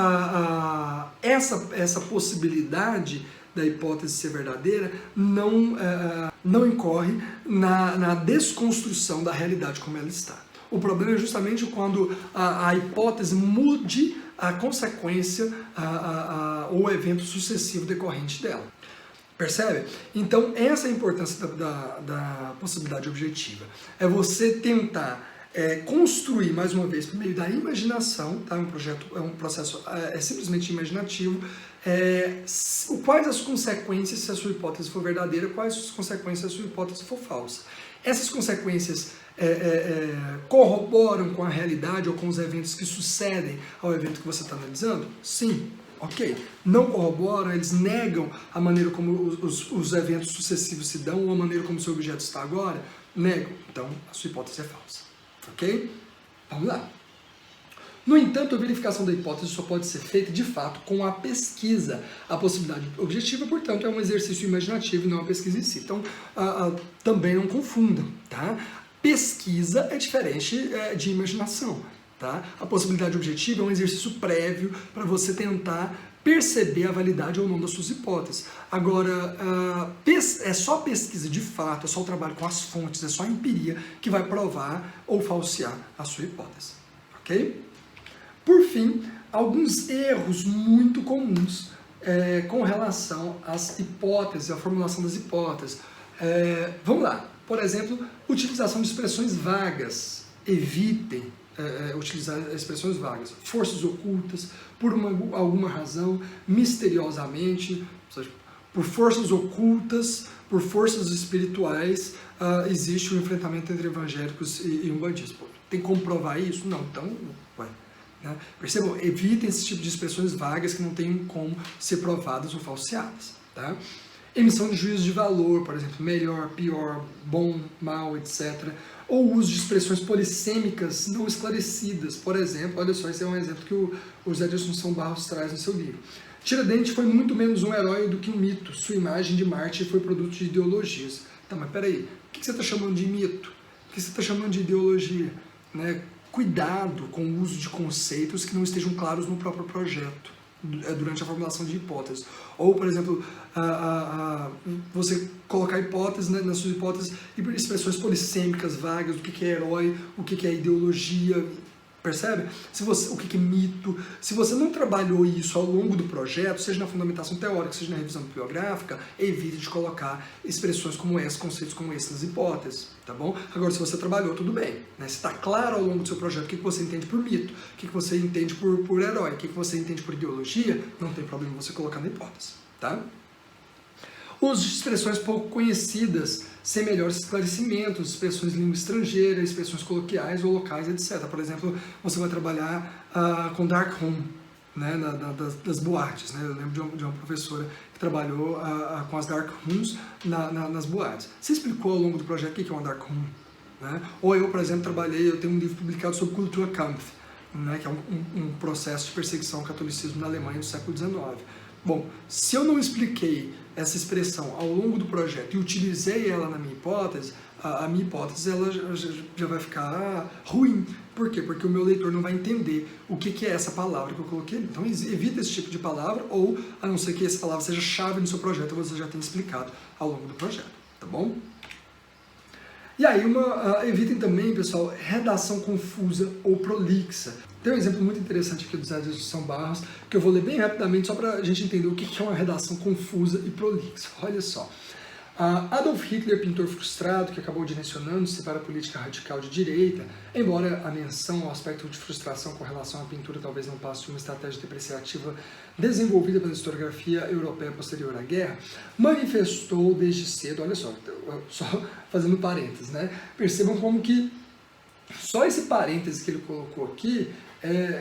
essa possibilidade da hipótese ser verdadeira não incorre na desconstrução da realidade como ela está. O problema é justamente quando a hipótese mude a consequência ou o evento sucessivo decorrente dela. Percebe? Então, essa é a importância da possibilidade objetiva. É você tentar construir, mais uma vez, por meio da imaginação, tá? Um processo simplesmente imaginativo, quais as consequências se a sua hipótese for verdadeira, quais as consequências se a sua hipótese for falsa. Essas consequências corroboram com a realidade ou com os eventos que sucedem ao evento que você está analisando? Sim. Ok, não corroboram, eles negam a maneira como os eventos sucessivos se dão ou a maneira como o seu objeto está agora? Negam. Então, a sua hipótese é falsa. Ok? Vamos lá. No entanto, a verificação da hipótese só pode ser feita, de fato, com a pesquisa. A possibilidade objetiva, portanto, é um exercício imaginativo e não a pesquisa em si. Então, também não confundam, tá? Pesquisa é diferente de imaginação, tá? A possibilidade objetiva é um exercício prévio para você tentar perceber a validade ou não das suas hipóteses. Agora, é só pesquisa de fato, é só o trabalho com as fontes, é só a empiria que vai provar ou falsear a sua hipótese, ok? Por fim, alguns erros muito comuns com relação às hipóteses, à formulação das hipóteses. Vamos lá. Por exemplo, utilização de expressões vagas. Evitem utilizar expressões vagas. Forças ocultas, por alguma razão, misteriosamente, ou seja, por forças ocultas, por forças espirituais, existe um enfrentamento entre evangélicos e umbandistas. Tem como provar isso? Não, então, ué. Né? Percebam, evitem esse tipo de expressões vagas que não tem como ser provadas ou falseadas. Tá? Emissão de juízo de valor, por exemplo, melhor, pior, bom, mal, etc. Ou uso de expressões polissêmicas não esclarecidas. Por exemplo, olha só, esse é um exemplo que o José de Assunção Barros traz no seu livro. Tiradentes foi muito menos um herói do que um mito. Sua imagem de mártir foi produto de ideologias. Tá, mas peraí, o que você está chamando de mito? O que você está chamando de ideologia? Né? Cuidado com o uso de conceitos que não estejam claros no próprio projeto, durante a formulação de hipóteses. Ou, por exemplo, você colocar hipóteses, né, nas suas hipóteses, expressões polissêmicas, vagas, o que é herói, o que é ideologia, percebe? O que é mito. Se você não trabalhou isso ao longo do projeto, seja na fundamentação teórica, seja na revisão bibliográfica, evite de colocar expressões como essa, conceitos como esses nas hipóteses, tá bom? Agora, se você trabalhou, tudo bem, né? Se está claro ao longo do seu projeto o que você entende por mito, o que você entende por herói, o que você entende por ideologia, não tem problema você colocar na hipótese, tá? Uso de expressões pouco conhecidas, sem melhores esclarecimentos, expressões de língua estrangeira, expressões coloquiais ou locais, etc. Por exemplo, você vai trabalhar com dark room, né, das boates. Né? Eu lembro de uma professora que trabalhou com as dark rooms nas boates. Você explicou ao longo do projeto o que é uma dark room? Né? Ou eu, por exemplo, eu tenho um livro publicado sobre Kulturkampf, né, que é um processo de perseguição ao catolicismo na Alemanha do século XIX. Bom, se eu não expliquei essa expressão ao longo do projeto e utilizei ela na minha hipótese, a minha hipótese ela já vai ficar ruim. Por quê? Porque o meu leitor não vai entender o que é essa palavra que eu coloquei. Então evita esse tipo de palavra, ou a não ser que essa palavra seja chave no seu projeto, você já tem explicado ao longo do projeto, tá bom? E aí, evitem também, pessoal, redação confusa ou prolixa. Tem um exemplo muito interessante aqui do José de Assunção Barros, que eu vou ler bem rapidamente, só para a gente entender o que é uma redação confusa e prolixa. Olha só. Adolf Hitler, pintor frustrado, que acabou direcionando-se para a política radical de direita, embora a menção ao aspecto de frustração com relação à pintura talvez não passe de uma estratégia depreciativa desenvolvida pela historiografia europeia posterior à guerra, manifestou desde cedo, olha só fazendo parênteses, né? Percebam como que só esse parêntese que ele colocou aqui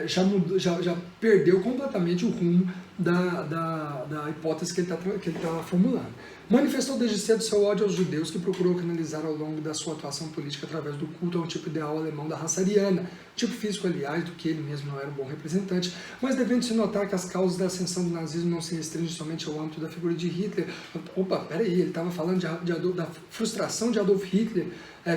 já perdeu completamente o rumo da hipótese que ele está formulando. Manifestou desde cedo seu ódio aos judeus, que procurou canalizar ao longo da sua atuação política através do culto a um tipo ideal alemão da raça ariana, tipo físico, aliás, do que ele mesmo não era um bom representante, mas devendo-se notar que as causas da ascensão do nazismo não se restringem somente ao âmbito da figura de Hitler. Opa, peraí, ele estava falando da frustração de Adolf Hitler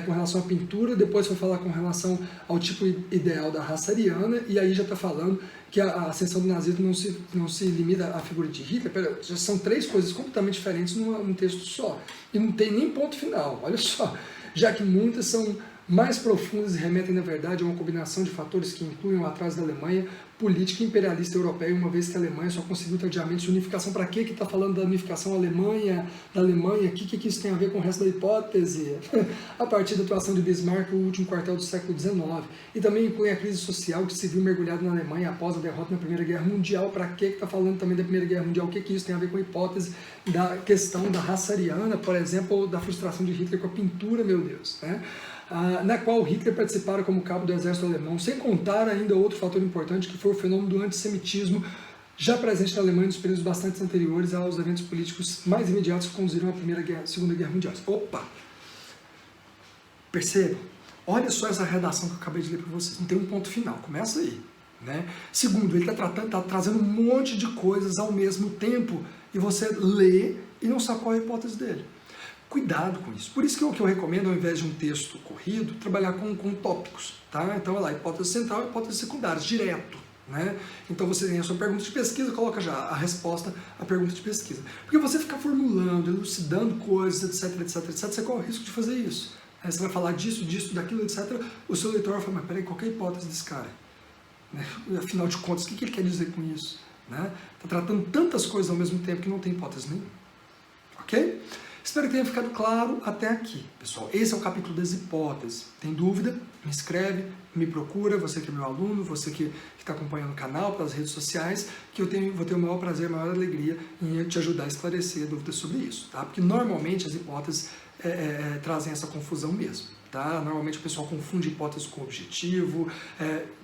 com relação à pintura, depois foi falar com relação ao tipo ideal da raça ariana, e aí já está falando que a ascensão do nazismo não se limita à figura de Hitler. Já são três coisas completamente diferentes num texto só. E não tem nem ponto final, olha só. Já que muitas são mais profundas e remetem, na verdade, a uma combinação de fatores que incluem o atraso da Alemanha, política imperialista europeia, uma vez que a Alemanha só conseguiu tardiamente sua unificação. Para que está falando da unificação da Alemanha? O que isso tem a ver com o resto da hipótese? A partir da atuação de Bismarck, o último quartel do século XIX. E também inclui a crise social que se viu mergulhada na Alemanha após a derrota na Primeira Guerra Mundial. Para que está falando também da Primeira Guerra Mundial? O que isso tem a ver com a hipótese da questão da raça ariana, por exemplo, ou da frustração de Hitler com a pintura, meu Deus, né? Na qual Hitler participara como cabo do exército alemão, sem contar ainda outro fator importante, que foi o fenômeno do antissemitismo, já presente na Alemanha nos períodos bastante anteriores aos eventos políticos mais imediatos que conduziram à Segunda Guerra Mundial. Opa! Percebam? Olha só essa redação que eu acabei de ler para vocês. Não tem um ponto final, começa aí. né? Segundo, ele está trazendo um monte de coisas ao mesmo tempo e você lê e não sabe qual é a hipótese dele. Cuidado com isso. Por isso que eu recomendo, ao invés de um texto corrido, trabalhar com tópicos, tá? Então, olha lá, hipótese central e hipótese secundária, direto, né? Então, você tem a sua pergunta de pesquisa, coloca já a resposta à pergunta de pesquisa. Porque você ficar formulando, elucidando coisas, etc, etc, etc, você corre o risco de fazer isso. Aí você vai falar disso, daquilo, etc. O seu leitor vai falar, mas peraí, qual que é a hipótese desse cara? Né? Afinal de contas, o que ele quer dizer com isso? Né? Tá tratando tantas coisas ao mesmo tempo que não tem hipótese nenhuma. Ok? Espero que tenha ficado claro até aqui, pessoal. Esse é o capítulo das hipóteses. Tem dúvida? Me escreve, me procura, você que é meu aluno, você que está acompanhando o canal, pelas redes sociais, que vou ter o maior prazer, a maior alegria em te ajudar a esclarecer dúvidas sobre isso, tá? Porque normalmente as hipóteses trazem essa confusão mesmo, tá? Normalmente o pessoal confunde hipótese com objetivo.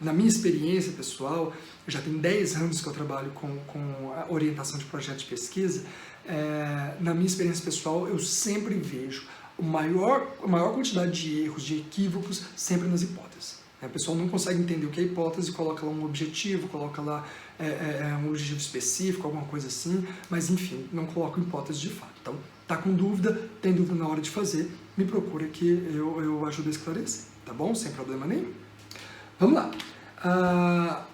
Na minha experiência pessoal, já tem 10 anos que eu trabalho com a orientação de projetos de pesquisa. Na minha experiência pessoal, eu sempre vejo a maior quantidade de erros, de equívocos, sempre nas hipóteses. O pessoal não consegue entender o que é hipótese, coloca lá um objetivo, coloca lá um objetivo específico, alguma coisa assim, mas enfim, não coloca hipótese de fato. Então, tá com dúvida, tem dúvida na hora de fazer, me procura que eu ajudo a esclarecer, tá bom? Sem problema nenhum. Vamos lá.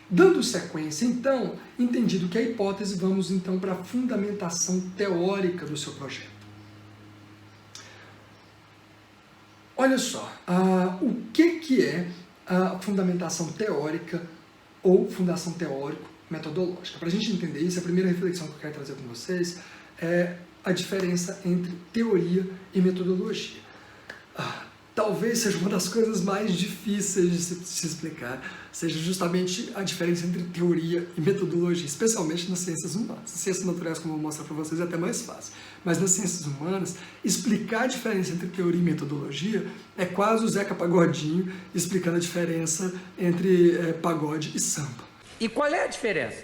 Dando sequência, então, entendido que é a hipótese, vamos então para a fundamentação teórica do seu projeto. Olha só, o que é a fundamentação teórica ou fundação teórico-metodológica? Para a gente entender isso, a primeira reflexão que eu quero trazer com vocês é a diferença entre teoria e metodologia. Talvez seja uma das coisas mais difíceis de se explicar, seja justamente a diferença entre teoria e metodologia, especialmente nas ciências humanas. Nas ciências naturais, como eu vou mostrar para vocês, é até mais fácil. Mas nas ciências humanas, explicar a diferença entre teoria e metodologia é quase o Zeca Pagodinho explicando a diferença entre pagode e samba.
E qual é a diferença?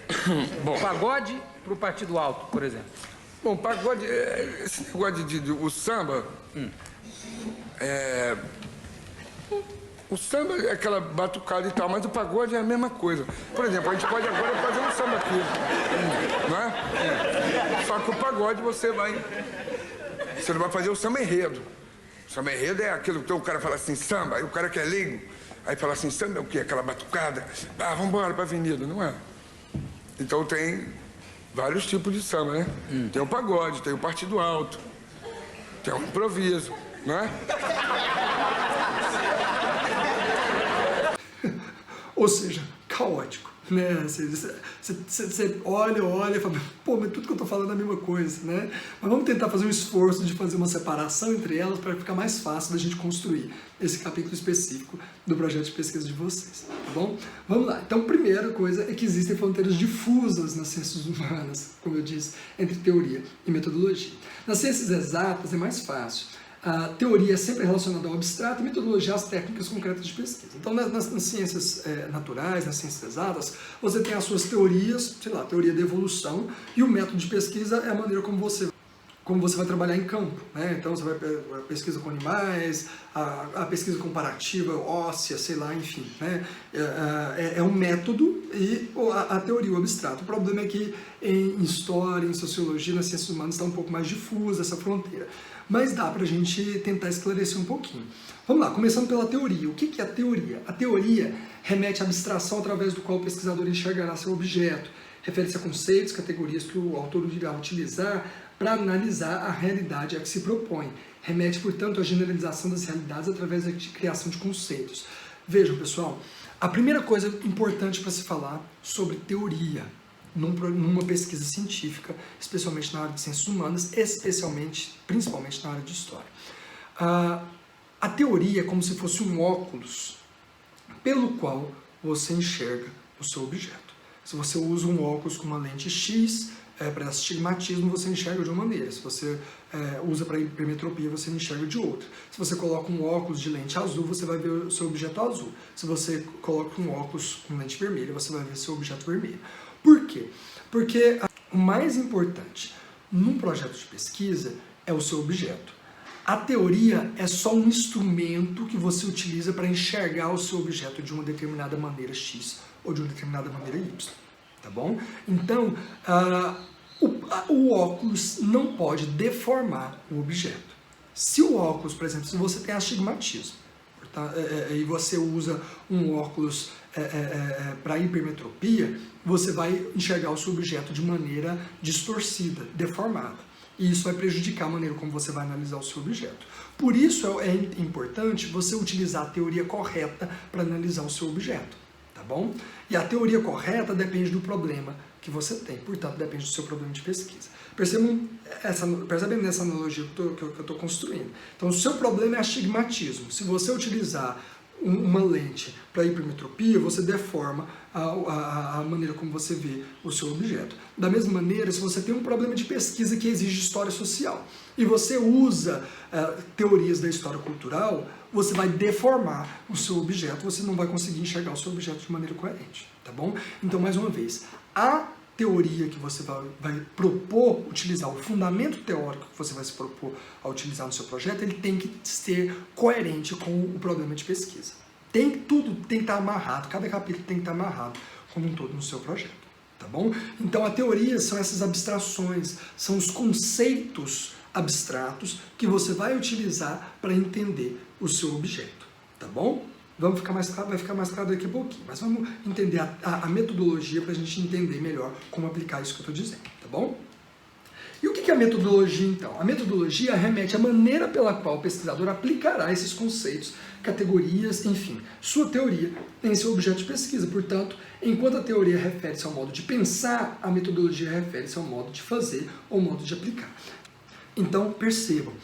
Bom, pagode para o Partido Alto, por exemplo.
Bom, pagode, esse negócio o samba... O samba é aquela batucada e tal, mas o pagode é a mesma coisa. Por exemplo, a gente pode agora fazer um samba aqui, não é? Só que o pagode você não vai fazer o samba enredo. O samba enredo é aquilo que o cara fala assim, samba, aí o cara que é leigo, aí fala assim, samba é o quê? Aquela batucada, vamos embora pra avenida, não é? Então tem vários tipos de samba, né? Tem o pagode, tem o partido alto, tem o improviso. Não é?
Ou seja, caótico, né? Você olha e fala, pô, mas tudo que eu tô falando é a mesma coisa, né? Mas vamos tentar fazer um esforço de fazer uma separação entre elas para ficar mais fácil da gente construir esse capítulo específico do projeto de pesquisa de vocês, tá bom? Vamos lá. Então, primeira coisa é que existem fronteiras difusas nas ciências humanas, como eu disse, entre teoria e metodologia. Nas ciências exatas é mais fácil. A teoria é sempre relacionada ao abstrato e metodologia às técnicas concretas de pesquisa. Então, nas ciências naturais, nas ciências exatas, você tem as suas teorias, sei lá, teoria da evolução, e o método de pesquisa é a maneira como você vai trabalhar em campo, né? Então, você vai a pesquisa com animais, a pesquisa comparativa, óssea, sei lá, enfim, né? É um método e a teoria, o abstrato. O problema é que em história, em sociologia, nas ciências humanas está um pouco mais difusa essa fronteira. Mas dá para a gente tentar esclarecer um pouquinho. Vamos lá, começando pela teoria. O que é a teoria? A teoria remete à abstração através do qual o pesquisador enxergará seu objeto. Refere-se a conceitos, categorias que o autor irá utilizar para analisar a realidade a que se propõe. Remete, portanto, à generalização das realidades através da criação de conceitos. Vejam, pessoal, a primeira coisa importante para se falar sobre teoria numa pesquisa científica, especialmente na área de ciências humanas, principalmente na área de história. A teoria é como se fosse um óculos pelo qual você enxerga o seu objeto. Se você usa um óculos com uma lente X, para astigmatismo você enxerga de uma maneira. Se você usa para hipermetropia, você enxerga de outra. Se você coloca um óculos de lente azul, você vai ver o seu objeto azul. Se você coloca um óculos com lente vermelha, você vai ver o seu objeto vermelho. Por quê? Porque o mais importante num projeto de pesquisa é o seu objeto. A teoria é só um instrumento que você utiliza para enxergar o seu objeto de uma determinada maneira X ou de uma determinada maneira Y, tá bom? Então, o óculos não pode deformar o objeto. Se o óculos, por exemplo, se você tem astigmatismo, tá? E você usa um óculos para hipermetropia, você vai enxergar o seu objeto de maneira distorcida, deformada. E isso vai prejudicar a maneira como você vai analisar o seu objeto. Por isso é importante você utilizar a teoria correta para analisar o seu objeto, tá bom? E a teoria correta depende do problema que você tem, portanto depende do seu problema de pesquisa. Percebem nessa analogia que eu estou construindo. Então o seu problema é astigmatismo. Se você utilizar uma lente para hipermetropia, você deforma a maneira como você vê o seu objeto. Da mesma maneira, se você tem um problema de pesquisa que exige história social e você usa teorias da história cultural, você vai deformar o seu objeto, você não vai conseguir enxergar o seu objeto de maneira coerente, tá bom? Então, mais uma vez, a teoria que você vai propor utilizar, o fundamento teórico que você vai se propor a utilizar no seu projeto, ele tem que ser coerente com o problema de pesquisa. Tudo tem que estar amarrado, cada capítulo tem que estar amarrado como um todo no seu projeto, tá bom? Então a teoria são essas abstrações, são os conceitos abstratos que você vai utilizar para entender o seu objeto, tá bom? Vai ficar mais claro daqui a pouquinho, mas vamos entender a metodologia para a gente entender melhor como aplicar isso que eu estou dizendo, tá bom? E o que é a metodologia, então? A metodologia remete à maneira pela qual o pesquisador aplicará esses conceitos, categorias, enfim, sua teoria em seu objeto de pesquisa. Portanto, enquanto a teoria refere-se ao modo de pensar, a metodologia refere-se ao modo de fazer ou modo de aplicar. Então, percebam,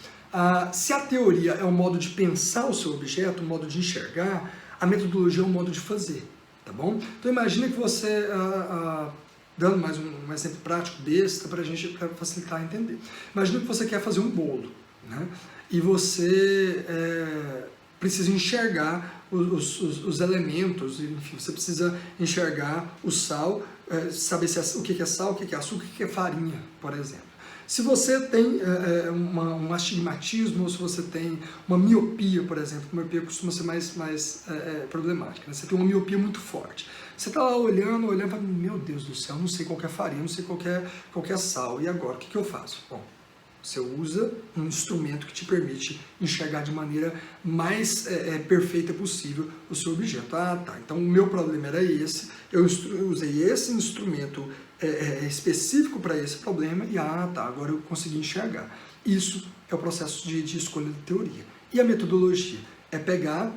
se a teoria é o modo de pensar o seu objeto, o modo de enxergar, a metodologia é o modo de fazer, tá bom? Então imagina que você, dando mais um exemplo prático besta para facilitar a entender. Imagina que você quer fazer um bolo, né? E você precisa enxergar os elementos, enfim, você precisa enxergar o sal, saber o que é sal, o que é açúcar, o que é farinha, por exemplo. Se você tem um astigmatismo ou se você tem uma miopia, por exemplo, a miopia costuma ser mais problemática, né? Você tem uma miopia muito forte. Você está lá olhando e fala, meu Deus do céu, não sei qual é farinha, não sei qual é sal, e agora, o que eu faço? Bom, você usa um instrumento que te permite enxergar de maneira mais perfeita possível o seu objeto. Tá, então o meu problema era esse, eu usei esse instrumento específico para esse problema e agora eu consegui enxergar. Isso é o processo de escolha de teoria. E a metodologia é pegar,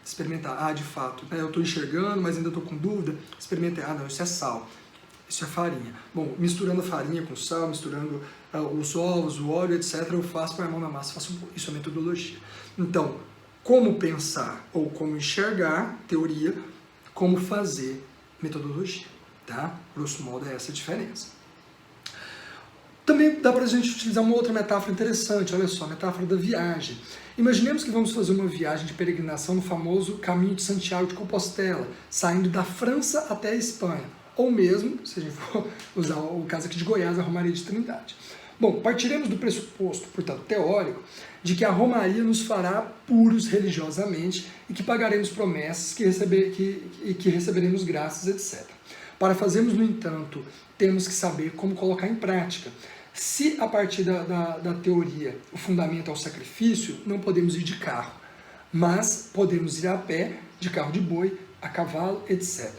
experimentar, de fato, né, eu estou enxergando, mas ainda estou com dúvida, experimentar, não, isso é sal, isso é farinha. Bom, misturando a farinha com sal, misturando os ovos, o óleo, etc., eu faço para a mão na massa, isso é metodologia. Então, como pensar ou como enxergar, teoria, como fazer, metodologia. Tá? Grosso modo é essa a diferença. Também dá para a gente utilizar uma outra metáfora interessante, olha só, a metáfora da viagem. Imaginemos que vamos fazer uma viagem de peregrinação no famoso Caminho de Santiago de Compostela, saindo da França até a Espanha, ou mesmo, se a gente for usar o caso aqui de Goiás, a Romaria de Trindade. Bom, partiremos do pressuposto, portanto, teórico, de que a Romaria nos fará puros religiosamente e que pagaremos promessas que receberemos graças, etc. Para fazermos, no entanto, temos que saber como colocar em prática. Se a partir da teoria o fundamento é o sacrifício, não podemos ir de carro, mas podemos ir a pé, de carro de boi, a cavalo, etc.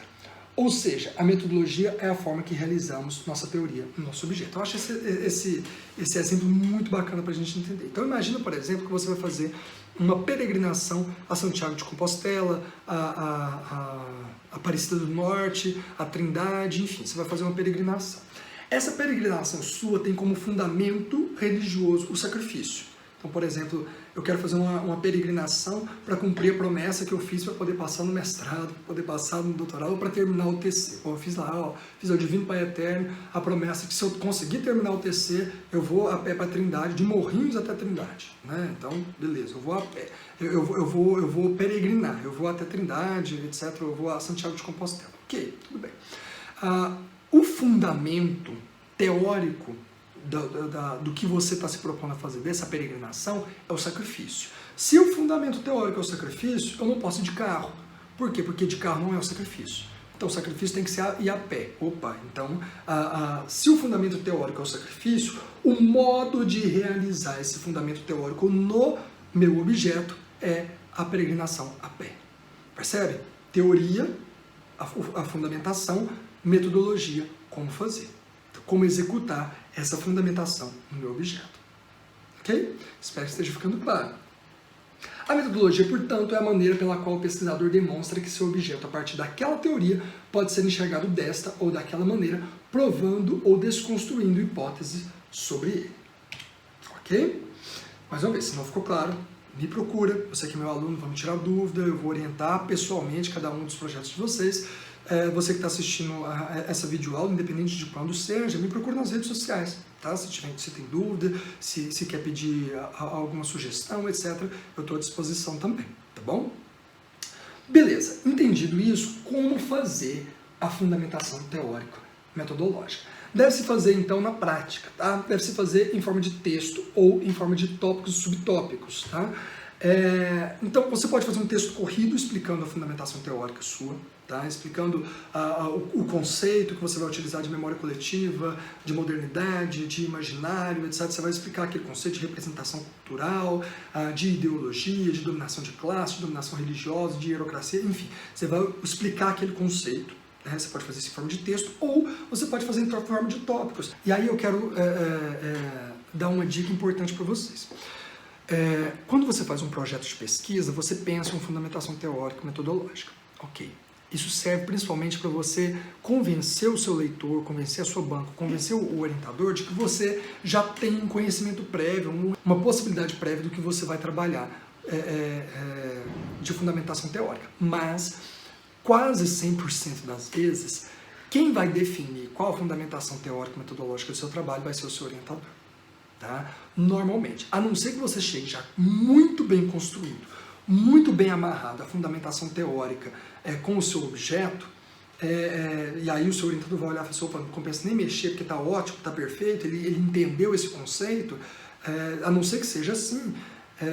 Ou seja, a metodologia é a forma que realizamos nossa teoria no nosso objeto. Eu acho esse exemplo muito bacana para a gente entender. Então imagina, por exemplo, que você vai fazer uma peregrinação a Santiago de Compostela, a Aparecida do Norte, a Trindade, enfim, você vai fazer uma peregrinação. Essa peregrinação sua tem como fundamento religioso o sacrifício. Então, por exemplo, eu quero fazer uma peregrinação para cumprir a promessa que eu fiz para poder passar no mestrado, para poder passar no doutorado ou para terminar o TC. Bom, eu fiz lá, fiz ao Divino Pai Eterno a promessa que se eu conseguir terminar o TC, eu vou a pé para Trindade, de Morrinhos até Trindade, né? Então, beleza, eu vou a pé, eu vou peregrinar, eu vou até Trindade, etc., eu vou a Santiago de Compostela. Ok, tudo bem. O fundamento teórico do que você está se propondo a fazer, dessa peregrinação, é o sacrifício. Se o fundamento teórico é o sacrifício, eu não posso ir de carro. Por quê? Porque de carro não é o sacrifício. Então o sacrifício tem que ser ir a pé. Opa, então se o fundamento teórico é o sacrifício, o modo de realizar esse fundamento teórico no meu objeto é a peregrinação a pé. Percebe? Teoria, a fundamentação, metodologia, como fazer. Como executar essa fundamentação no meu objeto. Ok? Espero que esteja ficando claro. A metodologia, portanto, é a maneira pela qual o pesquisador demonstra que seu objeto, a partir daquela teoria, pode ser enxergado desta ou daquela maneira, provando ou desconstruindo hipóteses sobre ele. Ok? Mas vamos ver, se não ficou claro, me procura, você que é meu aluno, vamos tirar dúvida, eu vou orientar pessoalmente cada um dos projetos de vocês. Você que está assistindo essa videoaula, independente de quando seja, me procura nas redes sociais, tá? Se tem dúvida, se quer pedir alguma sugestão, etc., eu estou à disposição também, tá bom? Beleza, entendido isso, como fazer a fundamentação teórica metodológica? Deve-se fazer, então, na prática, tá? Deve-se fazer em forma de texto ou em forma de tópicos e subtópicos, tá? Então, você pode fazer um texto corrido explicando a fundamentação teórica sua, tá? Explicando o conceito que você vai utilizar de memória coletiva, de modernidade, de imaginário, etc. Você vai explicar aquele conceito de representação cultural, de ideologia, de dominação de classe, de dominação religiosa, de hierocracia, enfim. Você vai explicar aquele conceito. Você pode fazer isso em forma de texto ou você pode fazer em forma de tópicos. E aí eu quero dar uma dica importante para vocês. Quando você faz um projeto de pesquisa, você pensa em fundamentação teórica metodológica. Ok. Isso serve principalmente para você convencer o seu leitor, convencer a sua banca, convencer o orientador de que você já tem um conhecimento prévio, uma possibilidade prévia do que você vai trabalhar de fundamentação teórica. Mas quase 100% das vezes, quem vai definir qual a fundamentação teórica metodológica do seu trabalho vai ser o seu orientador. Tá? Normalmente, a não ser que você chegue já muito bem construído, muito bem amarrado a fundamentação teórica com o seu objeto, e aí o seu orientador vai olhar e falar assim, opa, não compensa nem mexer porque está ótimo, está perfeito, ele entendeu esse conceito, a não ser que seja assim,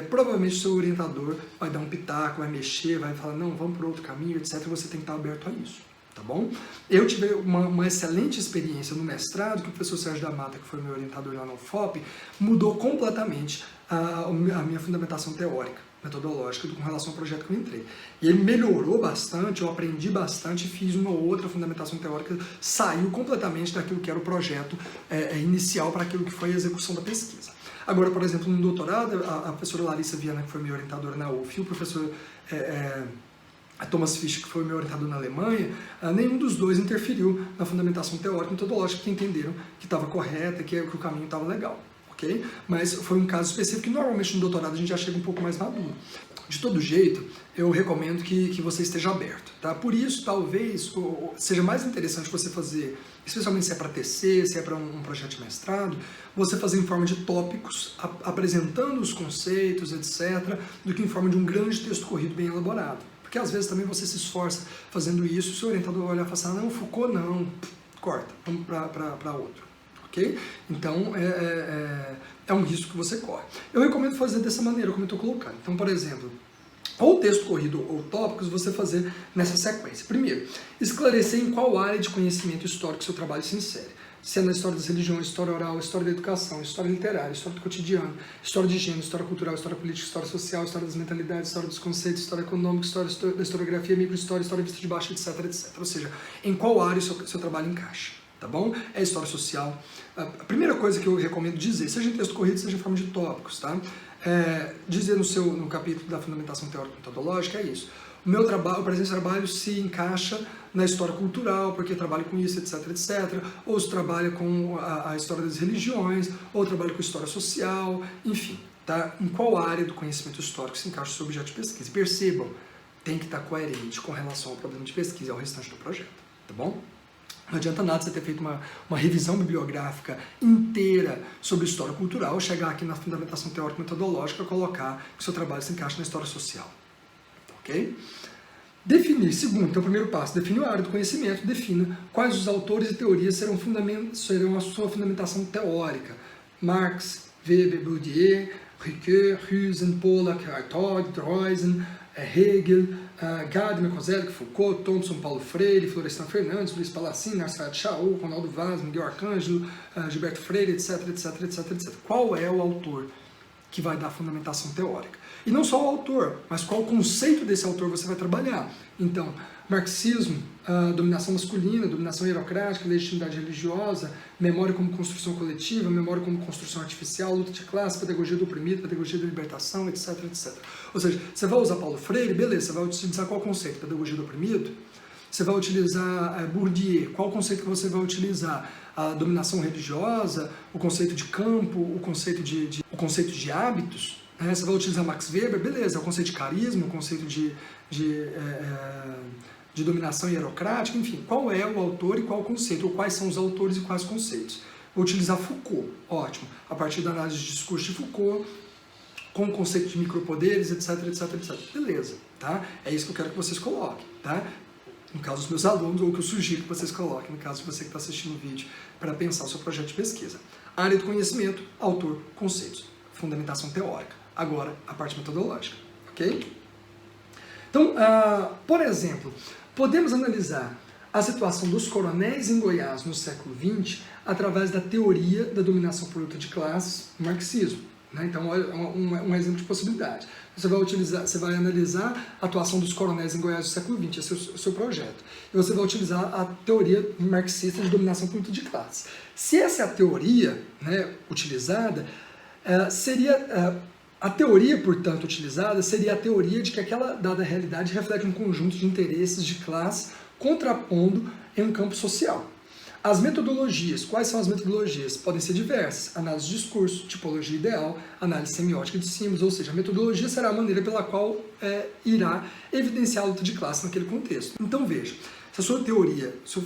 provavelmente o seu orientador vai dar um pitaco, vai mexer, vai falar, não, vamos por outro caminho, etc. Você tem que estar aberto a isso. Tá bom? Eu tive uma excelente experiência no mestrado, que o professor Sérgio da Mata, que foi meu orientador lá no UFOP, mudou completamente a minha fundamentação teórica, metodológica, com relação ao projeto que eu entrei. E ele melhorou bastante, eu aprendi bastante, fiz uma outra fundamentação teórica, saiu completamente daquilo que era o projeto inicial para aquilo que foi a execução da pesquisa. Agora, por exemplo, no doutorado, a professora Larissa Viana, que foi minha orientadora na UF, e o professor Thomas Fischer, que foi meu orientador na Alemanha, nenhum dos dois interferiu na fundamentação teórica e metodológica, porque entenderam que estava correta, que o caminho estava legal. Okay? Mas foi um caso específico que normalmente no doutorado a gente já chega um pouco mais maduro. De todo jeito, eu recomendo que você esteja aberto. Tá? Por isso, talvez, seja mais interessante você fazer, especialmente se é para TC, se é para um projeto de mestrado, você fazer em forma de tópicos, apresentando os conceitos, etc., do que em forma de um grande texto corrido bem elaborado. Porque às vezes também você se esforça fazendo isso, o seu orientador vai olhar e falar assim, não, Foucault não, corta, vamos para outro. Okay? Então, é um risco que você corre. Eu recomendo fazer dessa maneira, como eu estou colocando. Então, por exemplo, ou texto corrido ou tópicos, você fazer nessa sequência. Primeiro, esclarecer em qual área de conhecimento histórico seu trabalho se insere. Se é na história das religiões, história oral, história da educação, história literária, história do cotidiano, história de gênero, história cultural, história política, história social, história das mentalidades, história dos conceitos, história econômica, história da historiografia, microhistória, história vista de baixo, etc, etc. Ou seja, em qual área o seu trabalho encaixa. Tá bom? É história social. A primeira coisa que eu recomendo dizer, seja em texto corrido, seja em forma de tópicos, tá? Dizer no capítulo da fundamentação teórica metodológica é isso. O meu trabalho, o presente trabalho se encaixa na história cultural, porque eu trabalho com isso, etc, etc. Ou se trabalha com a história das religiões, ou trabalho com história social, enfim. Tá? Em qual área do conhecimento histórico se encaixa o seu objeto de pesquisa? Percebam, tem que estar coerente com relação ao problema de pesquisa e ao restante do projeto. Tá bom? Não adianta nada você ter feito uma revisão bibliográfica inteira sobre história cultural, chegar aqui na fundamentação teórica metodológica e colocar que o seu trabalho se encaixa na história social. Ok? Definir, segundo, então o primeiro passo, definir a área do conhecimento, defina quais os autores e teorias serão a sua fundamentação teórica. Marx, Weber, Bourdieu, Ricoeur, Husen, Pollack, Hartog, Droysen, Hegel, Gadamer, Koselleck, Foucault, Thompson, Paulo Freire, Florestan Fernandes, Luiz Palacini, Narciso Chaú, Ronaldo Vaz, Miguel Arcângelo, Gilberto Freire, etc, etc, etc, etc. Qual é o autor que vai dar a fundamentação teórica? E não só o autor, mas qual o conceito desse autor você vai trabalhar. Então, marxismo, dominação masculina, dominação hierocrática, legitimidade religiosa, memória como construção coletiva, memória como construção artificial, luta de classe, pedagogia do oprimido, pedagogia da libertação, etc, etc. Ou seja, você vai usar Paulo Freire, beleza, você vai utilizar qual conceito? Pedagogia do oprimido? Você vai utilizar Bourdieu, qual conceito que você vai utilizar? A dominação religiosa, o conceito de campo, o conceito de hábitos? Você vai utilizar Max Weber, beleza, o conceito de carisma, o conceito de dominação hierocrática, enfim, qual é o autor e qual o conceito, ou quais são os autores e quais conceitos. Vou utilizar Foucault, ótimo, a partir da análise de discurso de Foucault, com o conceito de micropoderes, etc, etc, etc. Beleza, tá? É isso que eu quero que vocês coloquem, tá? No caso dos meus alunos, ou que eu sugiro que vocês coloquem, no caso de você que está assistindo o vídeo, para pensar o seu projeto de pesquisa. Área do conhecimento, autor, conceitos, fundamentação teórica. Agora, a parte metodológica, ok? Então, por exemplo, podemos analisar a situação dos coronéis em Goiás no século XX através da teoria da dominação por luta de classes, marxismo. Né? Então, olha, um exemplo de possibilidade. Você vai analisar a atuação dos coronéis em Goiás no século XX, esse é o seu projeto. E você vai utilizar a teoria marxista de dominação por luta de classes. Se essa é a teoria, né, utilizada, a teoria, portanto, utilizada seria a teoria de que aquela dada realidade reflete um conjunto de interesses de classe contrapondo em um campo social. As metodologias, quais são as metodologias? Podem ser diversas, análise de discurso, tipologia ideal, análise semiótica de símbolos, ou seja, a metodologia será a maneira pela qual irá evidenciar a luta de classe naquele contexto. Então veja, se a sua teoria, sua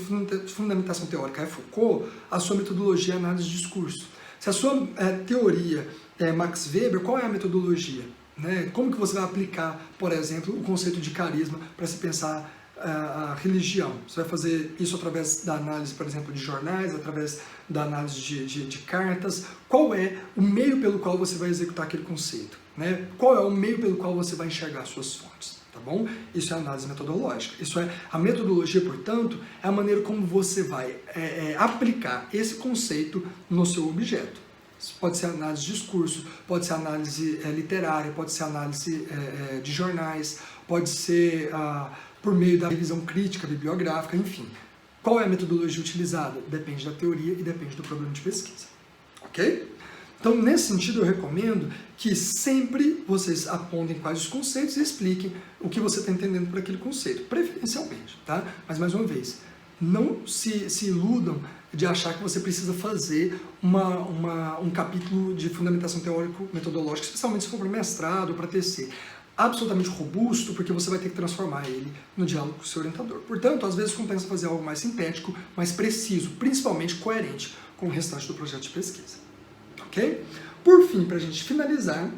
fundamentação teórica é Foucault, a sua metodologia é análise de discurso. Se a sua teoria é Max Weber, qual é a metodologia? Né? Como que você vai aplicar, por exemplo, o conceito de carisma para se pensar a religião? Você vai fazer isso através da análise, por exemplo, de jornais, através da análise de cartas. Qual é o meio pelo qual você vai executar aquele conceito? Né? Qual é o meio pelo qual você vai enxergar suas fontes? Tá bom? Isso é análise metodológica. Isso é a metodologia, portanto, é a maneira como você vai aplicar esse conceito no seu objeto. Pode ser análise de discurso, pode ser análise literária, pode ser análise de jornais, pode ser por meio da revisão crítica, bibliográfica, enfim. Qual é a metodologia utilizada? Depende da teoria e depende do problema de pesquisa. Ok? Então, nesse sentido, eu recomendo que sempre vocês apontem quais os conceitos e expliquem o que você está entendendo por aquele conceito, preferencialmente, tá? Mas, mais uma vez, não se iludam de achar que você precisa fazer um capítulo de fundamentação teórico-metodológica, especialmente se for para mestrado ou para TC. Absolutamente robusto, porque você vai ter que transformar ele no diálogo com o seu orientador. Portanto, às vezes compensa fazer algo mais sintético, mais preciso, principalmente coerente com o restante do projeto de pesquisa. Ok? Por fim, para a gente finalizar,